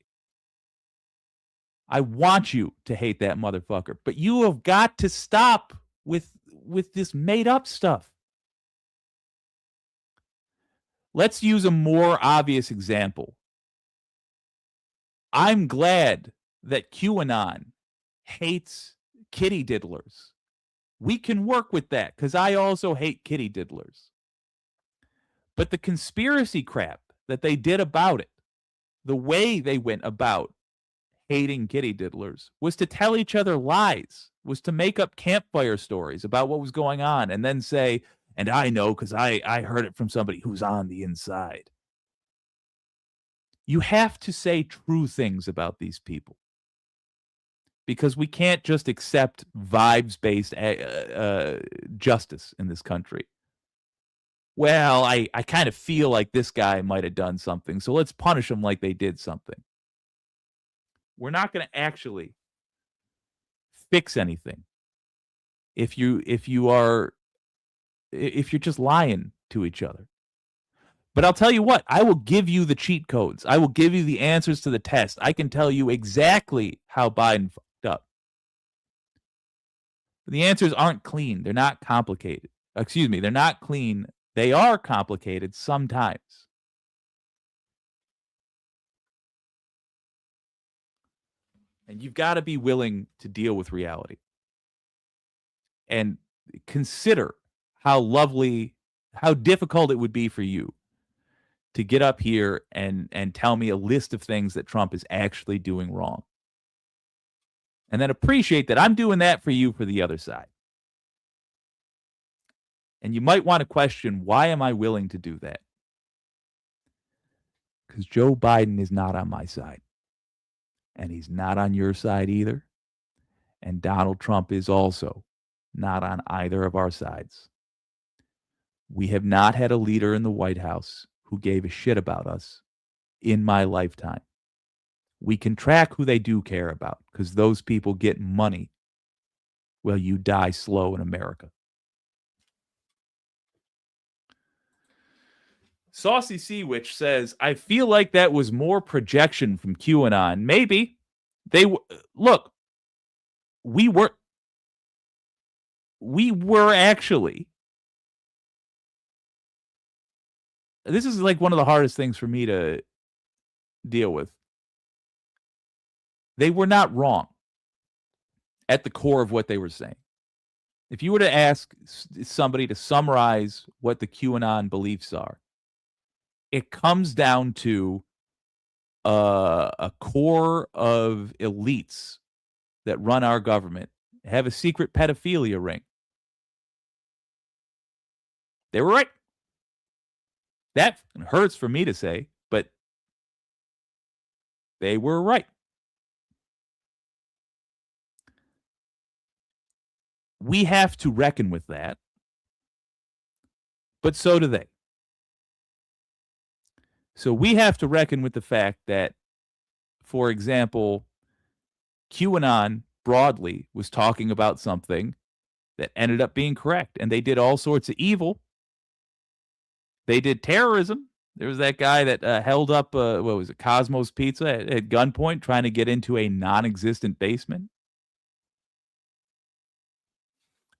I want you to hate that motherfucker, but you have got to stop with this made up stuff. Let's use a more obvious example. I'm glad that QAnon hates kitty diddlers. We can work with that because I also hate kitty diddlers. But the conspiracy crap that they did about it, the way they went about hating kitty diddlers, was to tell each other lies, was to make up campfire stories about what was going on and then say, and I know because I heard it from somebody who's on the inside. You have to say true things about these people because we can't just accept vibes-based justice in this country. Well, I kind of feel like this guy might have done something, so let's punish them like they did something. We're not going to actually fix anything if you're just lying to each other. But I'll tell you what, I will give you the cheat codes. I will give you the answers to the test. I can tell you exactly how Biden fucked up. But the answers aren't clean. They're not complicated. Excuse me, they're not clean. They are complicated sometimes. And you've got to be willing to deal with reality. And consider how difficult it would be for you to get up here and tell me a list of things that Trump is actually doing wrong. And then appreciate that I'm doing that for you for the other side. And you might want to question, why am I willing to do that? Because Joe Biden is not on my side. And he's not on your side either. And Donald Trump is also not on either of our sides. We have not had a leader in the White House who gave a shit about us in my lifetime. We can track who they do care about because those people get money while you die slow in America. Saucy Sea Witch says, I feel like that was more projection from QAnon. Maybe. Look, we were actually, this is like one of the hardest things for me to deal with. They were not wrong at the core of what they were saying. If you were to ask somebody to summarize what the QAnon beliefs are, it comes down to a core of elites that run our government have a secret pedophilia ring. They were right. That hurts for me to say, but they were right. We have to reckon with that, but so do they. So we have to reckon with the fact that, for example, QAnon broadly was talking about something that ended up being correct, and they did all sorts of evil. They did terrorism. There was that guy that held up, what was it, Cosmos Pizza at gunpoint trying to get into a non-existent basement.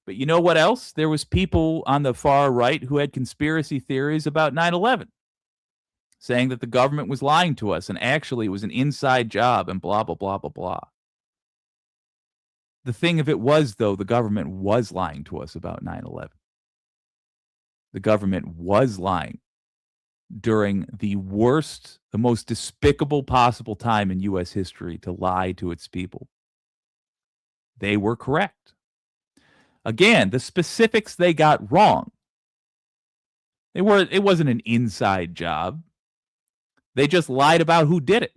But you know what else? There was people on the far right who had conspiracy theories about 9/11, saying that the government was lying to us and actually it was an inside job and blah, blah, blah, blah, blah. The thing of it was, though, the government was lying to us about 9/11. The government was lying during the worst, the most despicable possible time in U.S. history to lie to its people. They were correct. Again, the specifics they got wrong. It wasn't an inside job. They just lied about who did it,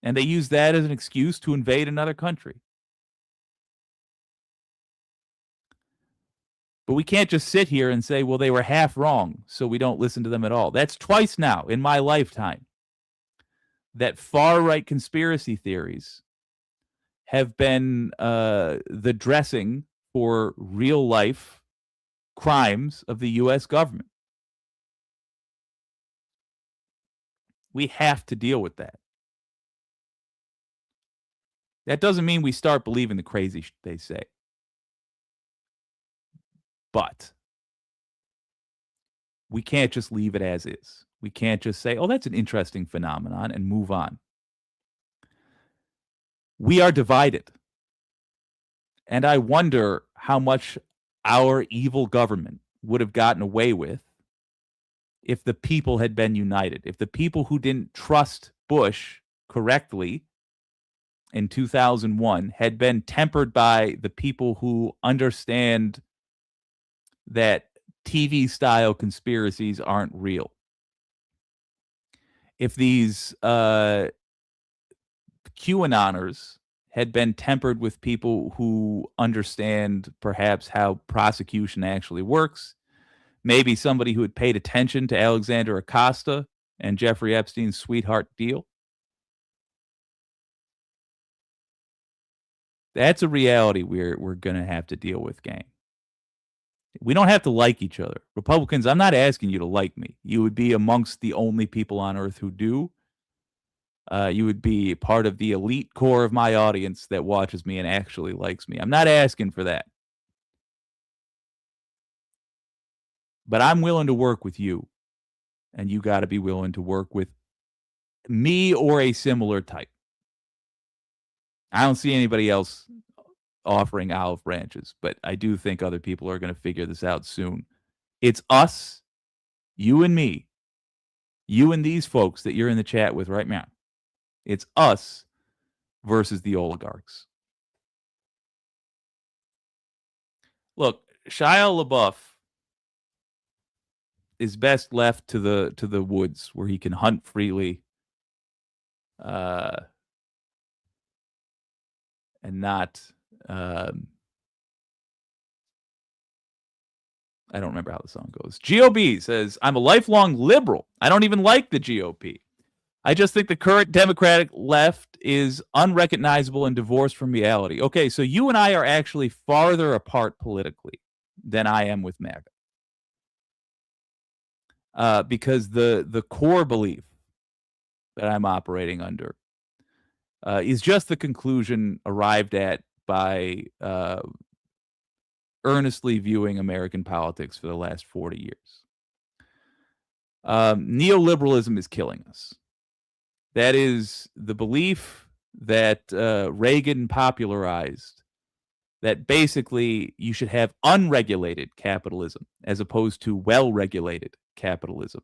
and they used that as an excuse to invade another country. But we can't just sit here and say, well, they were half wrong, so we don't listen to them at all. That's twice now in my lifetime that far-right conspiracy theories have been the dressing for real-life crimes of the U.S. government. We have to deal with that. That doesn't mean we start believing the crazy they say. But we can't just leave it as is. We can't just say, "Oh, that's an interesting phenomenon," and move on. We are divided. And I wonder how much our evil government would have gotten away with if the people had been united. If the people who didn't trust Bush correctly in 2001 had been tempered by the people who understand that TV style conspiracies aren't real. If these QAnoners had been tempered with people who understand perhaps how prosecution actually works, maybe somebody who had paid attention to Alexander Acosta and Jeffrey Epstein's sweetheart deal. That's a reality we're going to have to deal with, gang. We don't have to like each other. Republicans, I'm not asking you to like me. You would be amongst the only people on earth who do. You would be part of the elite core of my audience that watches me and actually likes me. I'm not asking for that. But I'm willing to work with you. And you got to be willing to work with me or a similar type. I don't see anybody else offering olive branches, but I do think other people are going to figure this out soon. It's us, you and me, you and these folks that you're in the chat with right now. It's us versus the oligarchs. Look, Shia LaBeouf is best left to the woods where he can hunt freely, and not. I don't remember how the song goes. GOB says, "I'm a lifelong liberal. I don't even like the GOP. I just think the current Democratic left is unrecognizable and divorced from reality." Okay, so you and I are actually farther apart politically than I am with MAGA. Because the core belief that I'm operating under is just the conclusion arrived at by earnestly viewing American politics for the last 40 years. Neoliberalism is killing us. That is the belief that Reagan popularized, that basically you should have unregulated capitalism as opposed to well-regulated capitalism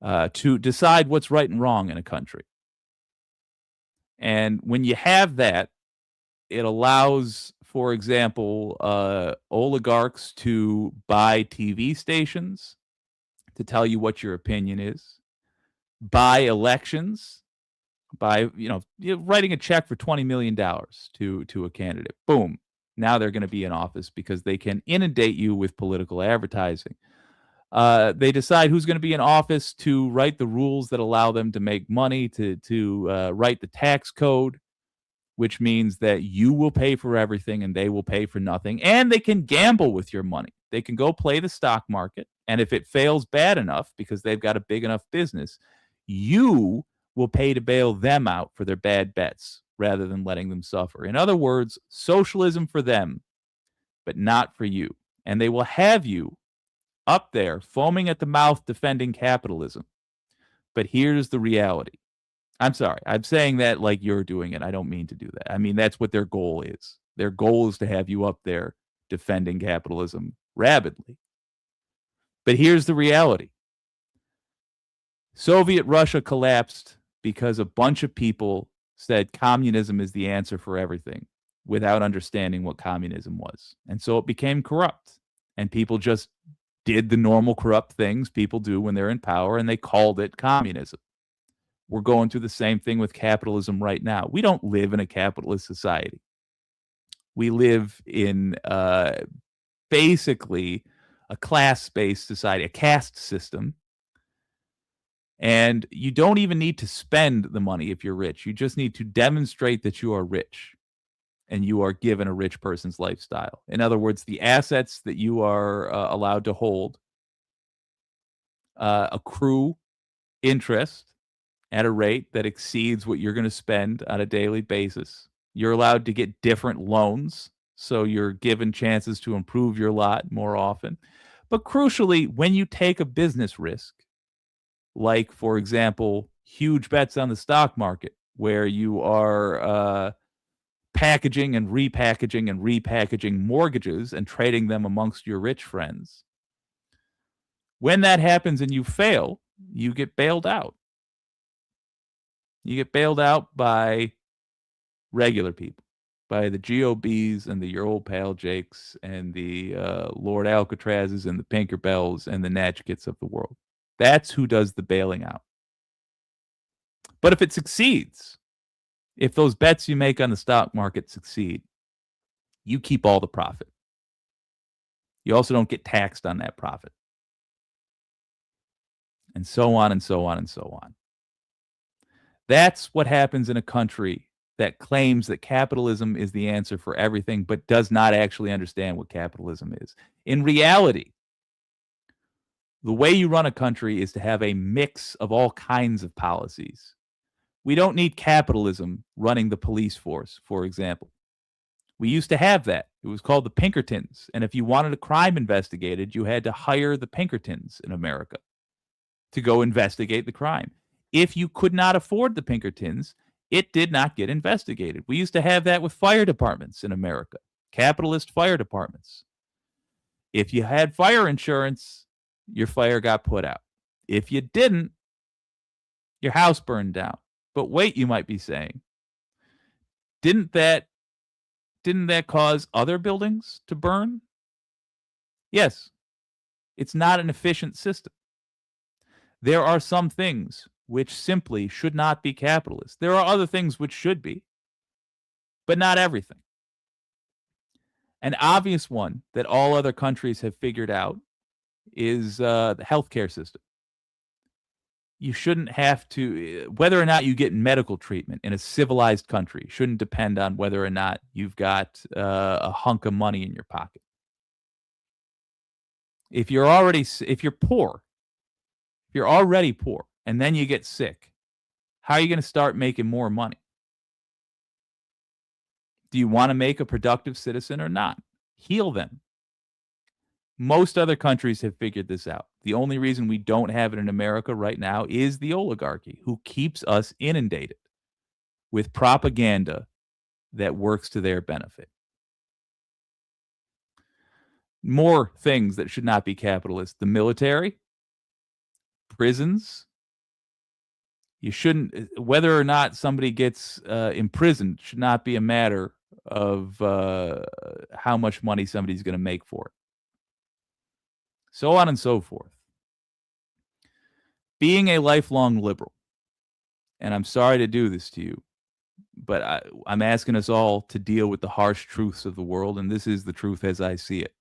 to decide what's right and wrong in a country. And when you have that, it allows, for example, oligarchs to buy TV stations to tell you what your opinion is, buy elections, by writing a check for $20 million to a candidate. Boom. Now they're going to be in office because they can inundate you with political advertising. They decide who's going to be in office to write the rules that allow them to make money, to write the tax code, which means that you will pay for everything and they will pay for nothing. And they can gamble with your money. They can go play the stock market. And if it fails bad enough because they've got a big enough business, you will pay to bail them out for their bad bets rather than letting them suffer. In other words, socialism for them, but not for you. And they will have you up there foaming at the mouth defending capitalism. But here's the reality. I'm sorry. I'm saying that like you're doing it. I don't mean to do that. I mean, that's what their goal is. Their goal is to have you up there defending capitalism rabidly. But here's the reality. Soviet Russia collapsed because a bunch of people said communism is the answer for everything without understanding what communism was. And so it became corrupt. And people just did the normal corrupt things people do when they're in power, and they called it communism. We're going through the same thing with capitalism right now. We don't live in a capitalist society. We live in basically a class-based society, a caste system. And you don't even need to spend the money if you're rich. You just need to demonstrate that you are rich and you are given a rich person's lifestyle. In other words, the assets that you are allowed to hold accrue interest at a rate that exceeds what you're going to spend on a daily basis. You're allowed to get different loans, so you're given chances to improve your lot more often. But crucially, when you take a business risk, like, for example, huge bets on the stock market, where you are packaging and repackaging mortgages and trading them amongst your rich friends, when that happens and you fail, you get bailed out. You get bailed out by regular people, by the GOBs and the your old pal Jakes and the Lord Alcatrazes and the Pinkerbells and the Natchkits of the world. That's who does the bailing out. But if it succeeds, if those bets you make on the stock market succeed, you keep all the profit. You also don't get taxed on that profit. And so on and so on and so on. That's what happens in a country that claims that capitalism is the answer for everything, but does not actually understand what capitalism is. In reality, the way you run a country is to have a mix of all kinds of policies. We don't need capitalism running the police force, for example. We used to have that. It was called the Pinkertons. And if you wanted a crime investigated, you had to hire the Pinkertons in America to go investigate the crime. If you could not afford the Pinkertons, it did not get investigated. We used to have that with fire departments in America, capitalist fire departments. If you had fire insurance, your fire got put out. If you didn't, your house burned down. But wait, you might be saying, didn't that cause other buildings to burn? Yes. It's not an efficient system. There are some things which simply should not be capitalist. There are other things which should be, but not everything. An obvious one that all other countries have figured out is the healthcare system. You shouldn't have to, whether or not you get medical treatment in a civilized country, shouldn't depend on whether or not you've got a hunk of money in your pocket. If you're already poor, if you're already poor, and then you get sick, how are you going to start making more money? Do you want to make a productive citizen or not? Heal them. Most other countries have figured this out. The only reason we don't have it in America right now is the oligarchy, who keeps us inundated with propaganda that works to their benefit. More things that should not be capitalist: the military, prisons. You shouldn't, whether or not somebody gets imprisoned should not be a matter of how much money somebody's going to make for it. So on and so forth. Being a lifelong liberal, and I'm sorry to do this to you, but I'm asking us all to deal with the harsh truths of the world, and this is the truth as I see it.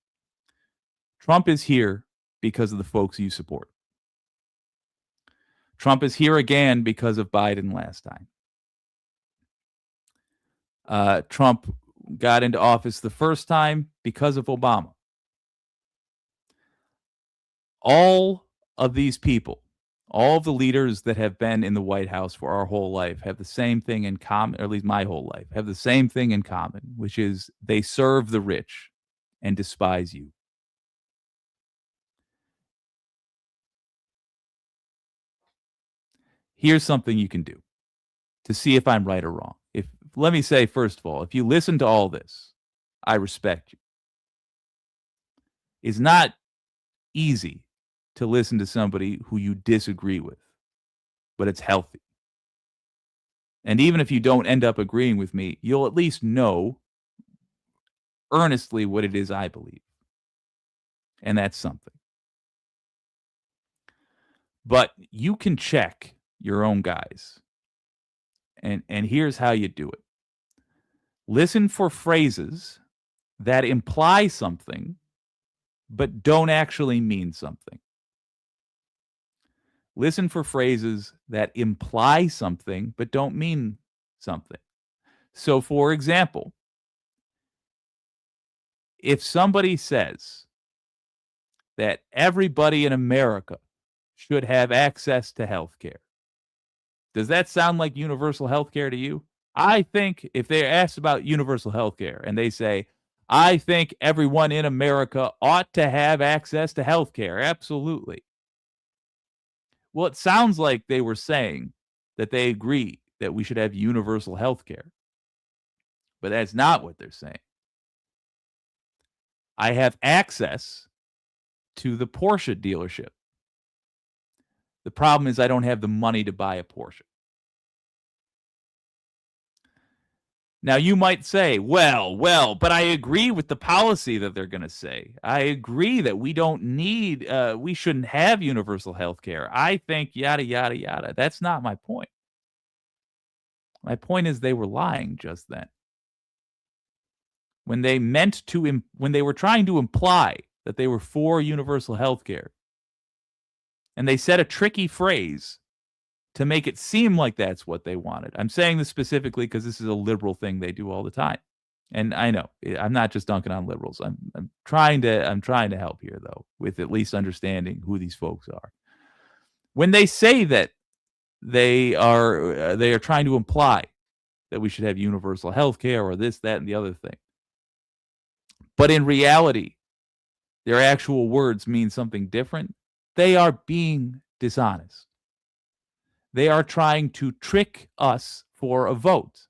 Trump is here because of the folks you support. Trump is here again because of Biden last time. Trump got into office the first time because of Obama. All of these people, all of the leaders that have been in the White House for our whole life have the same thing in common, or at least my whole life, have the same thing in common, which is they serve the rich and despise you. Here's something you can do to see if I'm right or wrong. Let me say, first of all, if you listen to all this, I respect you. It's not easy to listen to somebody who you disagree with, but it's healthy. And even if you don't end up agreeing with me, you'll at least know earnestly what it is I believe. And that's something. But you can check your own guys. And here's how you do it. Listen for phrases that imply something, but don't actually mean something. Listen for phrases that imply something, but don't mean something. So, for example, if somebody says that everybody in America should have access to health care. Does that sound like universal health care to you? I think if they're asked about universal health care and they say, I think everyone in America ought to have access to health care, absolutely. Well, it sounds like they were saying that they agree that we should have universal health care, but that's not what they're saying. I have access to the Porsche dealership. The problem is I don't have the money to buy a Porsche. Now you might say, well, but I agree with the policy that they're going to say. I agree that we don't need, we shouldn't have universal health care. I think yada, yada, yada. That's not my point. My point is they were lying just then. When they when they were trying to imply that they were for universal health care, and they said a tricky phrase to make it seem like that's what they wanted. I'm saying this specifically because this is a liberal thing they do all the time. And I know I'm not just dunking on liberals. I'm trying to help here though, with at least understanding who these folks are. When they say that they are trying to imply that we should have universal health care or this, that, and the other thing. But in reality, their actual words mean something different. They are being dishonest. They are trying to trick us for a vote.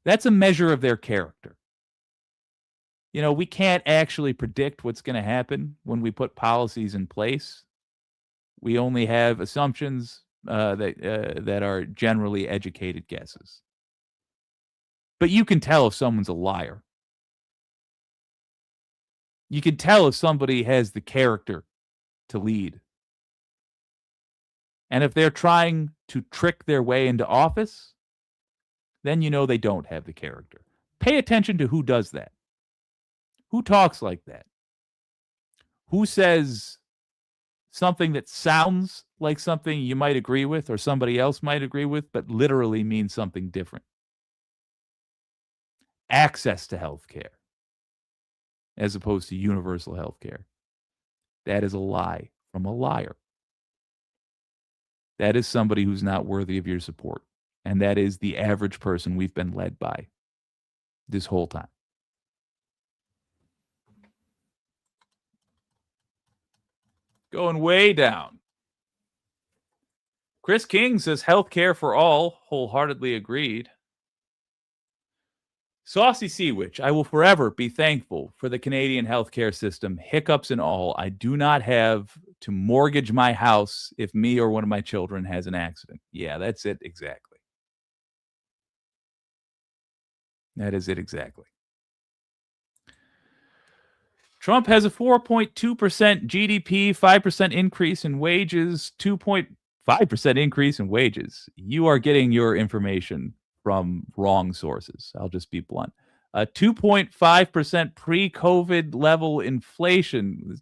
That's a measure of their character. You know, we can't actually predict what's going to happen when we put policies in place. We only have assumptions that are generally educated guesses. But you can tell if someone's a liar. You can tell if somebody has the character to lead. And if they're trying to trick their way into office, then you know they don't have the character. Pay attention to who does that. Who talks like that? Who says something that sounds like something you might agree with or somebody else might agree with, but literally means something different? Access to health care as opposed to universal health care. That is a lie from a liar. That is somebody who's not worthy of your support. And that is the average person we've been led by this whole time. Going way down. Chris King says healthcare for all, wholeheartedly agreed. Saucy Sea Witch, I will forever be thankful for the Canadian healthcare system, hiccups and all. I do not have to mortgage my house if me or one of my children has an accident. Yeah, that's it exactly. That is it exactly. Trump has a 4.2% GDP, 5% increase in wages, 2.5% increase in wages. You are getting your information from wrong sources. I'll just be blunt. 2.5% pre-COVID level inflation,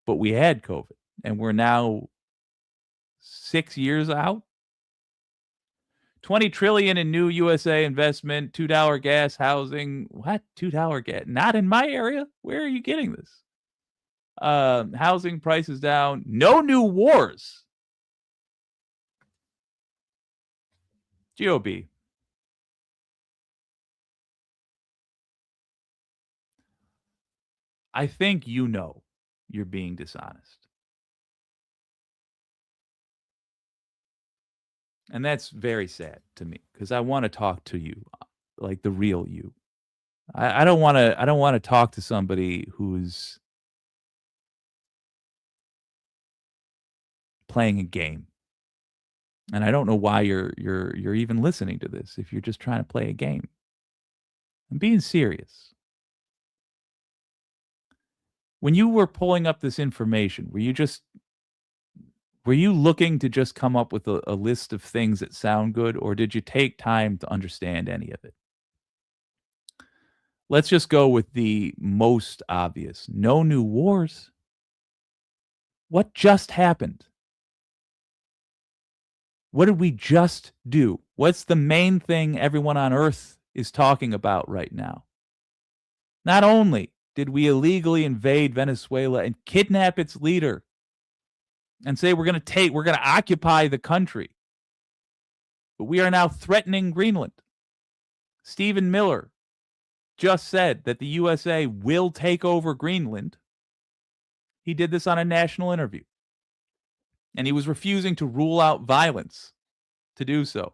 but we had COVID, and we're now 6 years out. 20 trillion in new USA investment, $2 gas housing. What? $2 gas? Not in my area. Where are you getting this? Housing prices down. No new wars. GOB. I think you know you're being dishonest. And that's very sad to me because I want to talk to you like the real you. I don't want to talk to somebody who's playing a game. And I don't know why you're even listening to this if you're just trying to play a game. I'm being serious. When you were pulling up this information, were you looking to just come up with a list of things that sound good, or did you take time to understand any of it? Let's just go with the most obvious. No new wars. What just happened? What did we just do? What's the main thing everyone on Earth is talking about right now? Not only did we illegally invade Venezuela and kidnap its leader and say we're going to occupy the country. But we are now threatening Greenland. Stephen Miller just said that the USA will take over Greenland. He did this on a national interview. And he was refusing to rule out violence to do so.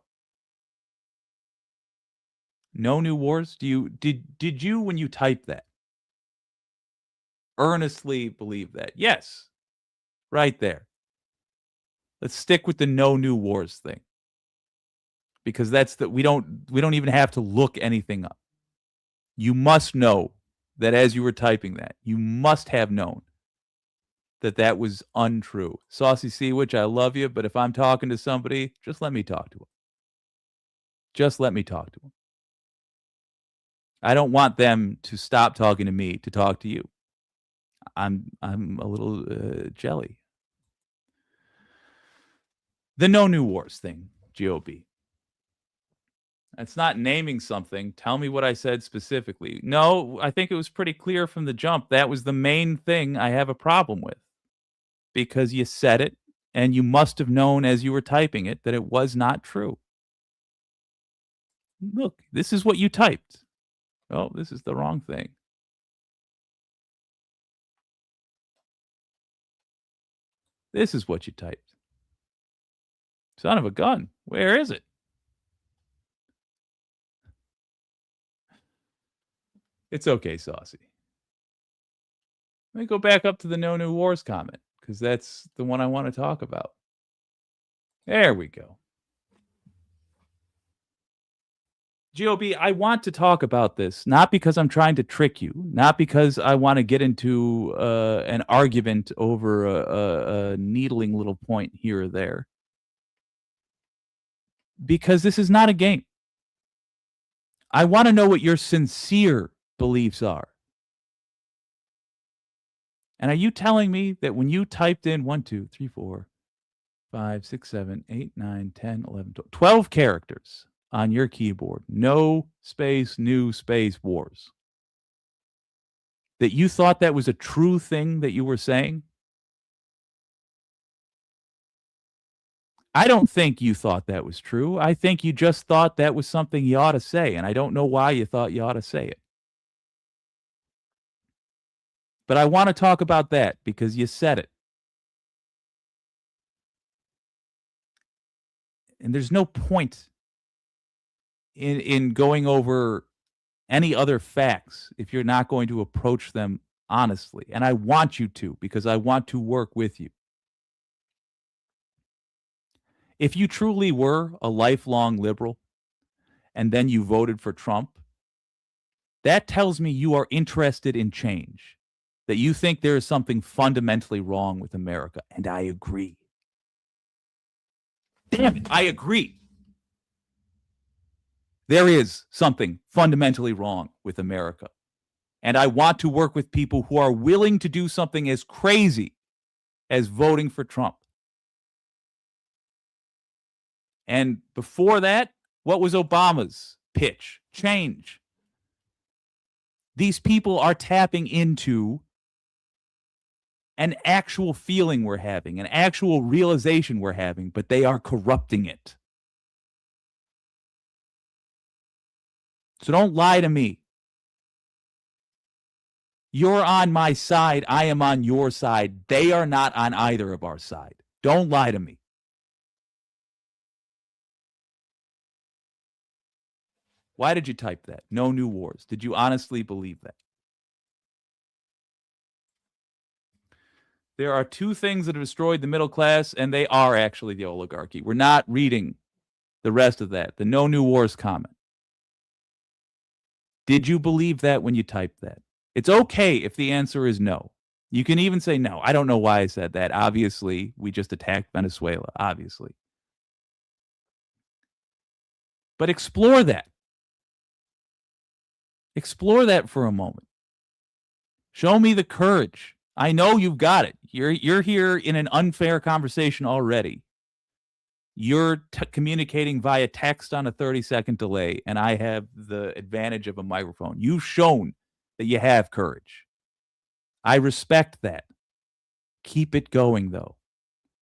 No new wars? Did you, when you typed that, earnestly believe that? Yes. Right there. Let's stick with the no new wars thing. Because we don't even have to look anything up. You must know that as you were typing that, you must have known that was untrue. Saucy Seawitch, I love you, but if I'm talking to somebody, just let me talk to them. Just let me talk to them. I don't want them to stop talking to me to talk to you. I'm a little jelly. The no new wars thing, GOB. It's not naming something. Tell me what I said specifically. No, I think it was pretty clear from the jump. That was the main thing I have a problem with. Because you said it, and you must have known as you were typing it that it was not true. Look, this is what you typed. Oh, this is the wrong thing. This is what you typed. Son of a gun. Where is it? It's okay, Saucy. Let me go back up to the no new wars comment, because that's the one I want to talk about. There we go. GOB, I want to talk about this, not because I'm trying to trick you, not because I want to get into an argument over a needling little point here or there, because this is not a game. I want to know what your sincere beliefs are. And are you telling me that when you typed in 1, 2, 3, 4, 5, 6, 7, 8, 9, 10, 11, 12 characters on your keyboard, no space, new space, wars, that you thought that was a true thing that you were saying? I don't think you thought that was true. I think you just thought that was something you ought to say, and I don't know why you thought you ought to say it. But I want to talk about that because you said it. And there's no point in going over any other facts if you're not going to approach them honestly. And I want you to, because I want to work with you. If you truly were a lifelong liberal and then you voted for Trump, that tells me you are interested in change, that you think there is something fundamentally wrong with America. And I agree. Damn it, I agree. There is something fundamentally wrong with America. And I want to work with people who are willing to do something as crazy as voting for Trump. And before that, what was Obama's pitch? Change. These people are tapping into an actual feeling we're having, an actual realization we're having, but they are corrupting it. So don't lie to me. You're on my side. I am on your side. They are not on either of our side. Don't lie to me. Why did you type that? No new wars. Did you honestly believe that? There are two things that have destroyed the middle class, and they are actually the oligarchy. We're not reading the rest of that. The no new wars comment. Did you believe that when you typed that? It's okay if the answer is no. You can even say no. I don't know why I said that. Obviously, we just attacked Venezuela, obviously. But explore that. Explore that for a moment. Show me the courage. I know you've got it. You're here in an unfair conversation already. You're communicating via text on a 30-second delay, and I have the advantage of a microphone. You've shown that you have courage. I respect that. Keep it going, though.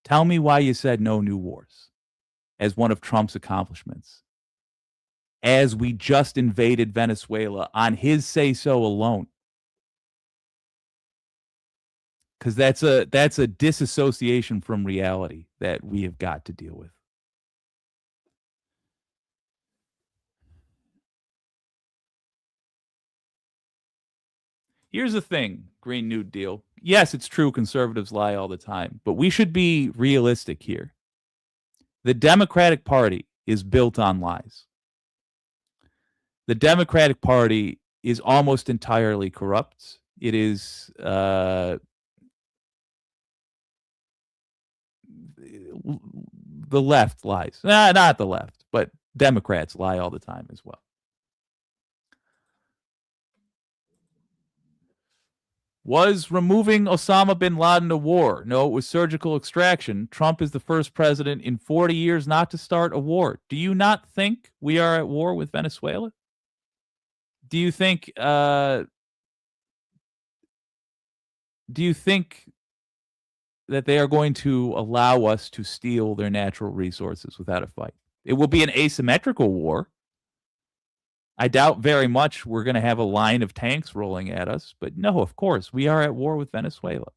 Tell me why you said no new wars as one of Trump's accomplishments, as we just invaded Venezuela on his say-so alone. Because that's a disassociation from reality that we have got to deal with. Here's the thing, Green New Deal. Yes, it's true conservatives lie all the time, but we should be realistic here. The Democratic Party is built on lies. The Democratic Party is almost entirely corrupt. It is the left lies. Nah, not the left, but Democrats lie all the time as well. Was removing Osama bin Laden a war? No, it was surgical extraction. Trump is the first president in 40 years not to start a war. Do you not think we are at war with Venezuela? Do you think that they are going to allow us to steal their natural resources without a fight? It will be an asymmetrical war. I doubt very much we're going to have a line of tanks rolling at us, but no, of course, we are at war with Venezuela.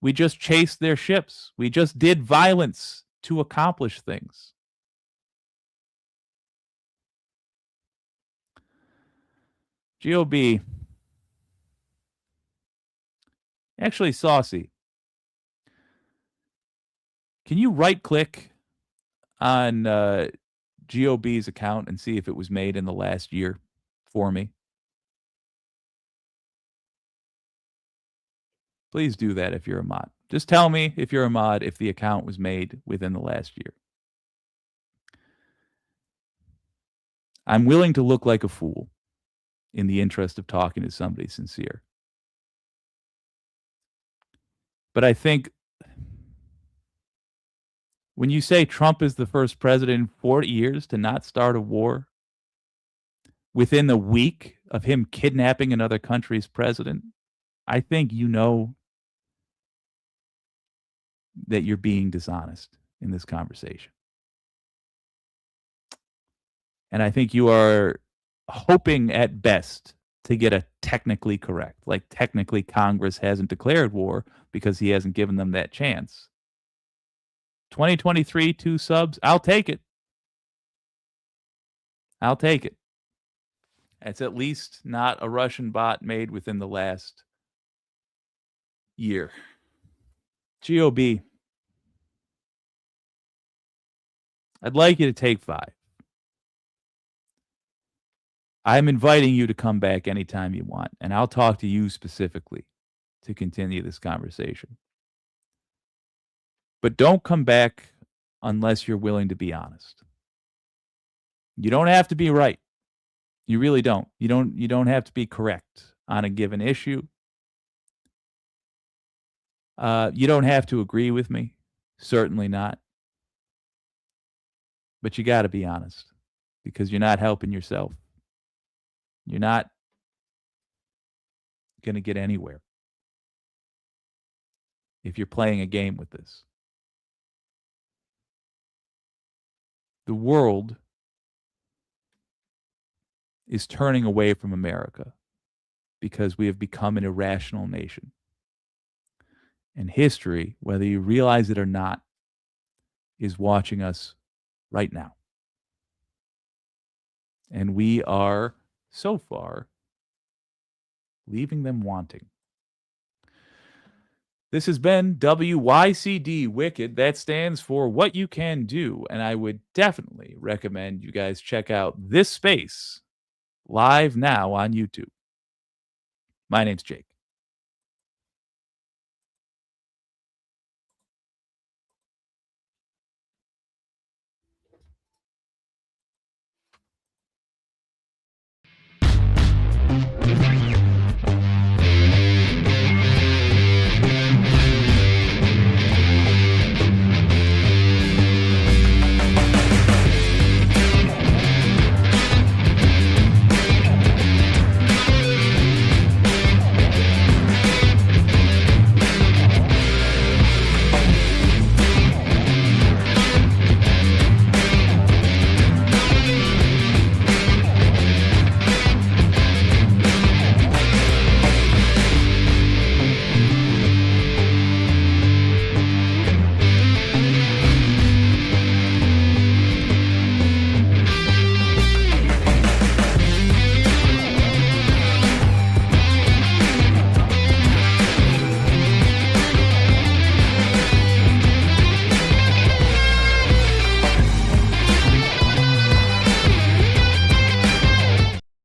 We just chased their ships. We just did violence to accomplish things. GOB. Actually, Saucy. Can you right-click on GOB's account and see if it was made in the last year for me? Please do that if you're a mod. Just tell me if you're a mod if the account was made within the last year. I'm willing to look like a fool in the interest of talking to somebody sincere. But I think when you say Trump is the first president in 40 years to not start a war, within a week of him kidnapping another country's president, I think you know that you're being dishonest in this conversation. And I think you are hoping at best to get a technically correct. Like technically Congress hasn't declared war because he hasn't given them that chance. 2023, 2 subs, I'll take it. I'll take it. It's at least not a Russian bot made within the last year. GOB. I'd like you to take 5. I'm inviting you to come back anytime you want, and I'll talk to you specifically to continue this conversation. But don't come back unless you're willing to be honest. You don't have to be right. You really don't. You don't have to be correct on a given issue. You don't have to agree with me. Certainly not. But you got to be honest because you're not helping yourself. You're not going to get anywhere if you're playing a game with this. The world is turning away from America because we have become an irrational nation. And history, whether you realize it or not, is watching us right now. And we are, so far, leaving them wanting. This has been WYCD Wicked. That stands for What You Can Do. And I would definitely recommend you guys check out this space live now on YouTube. My name's Jake.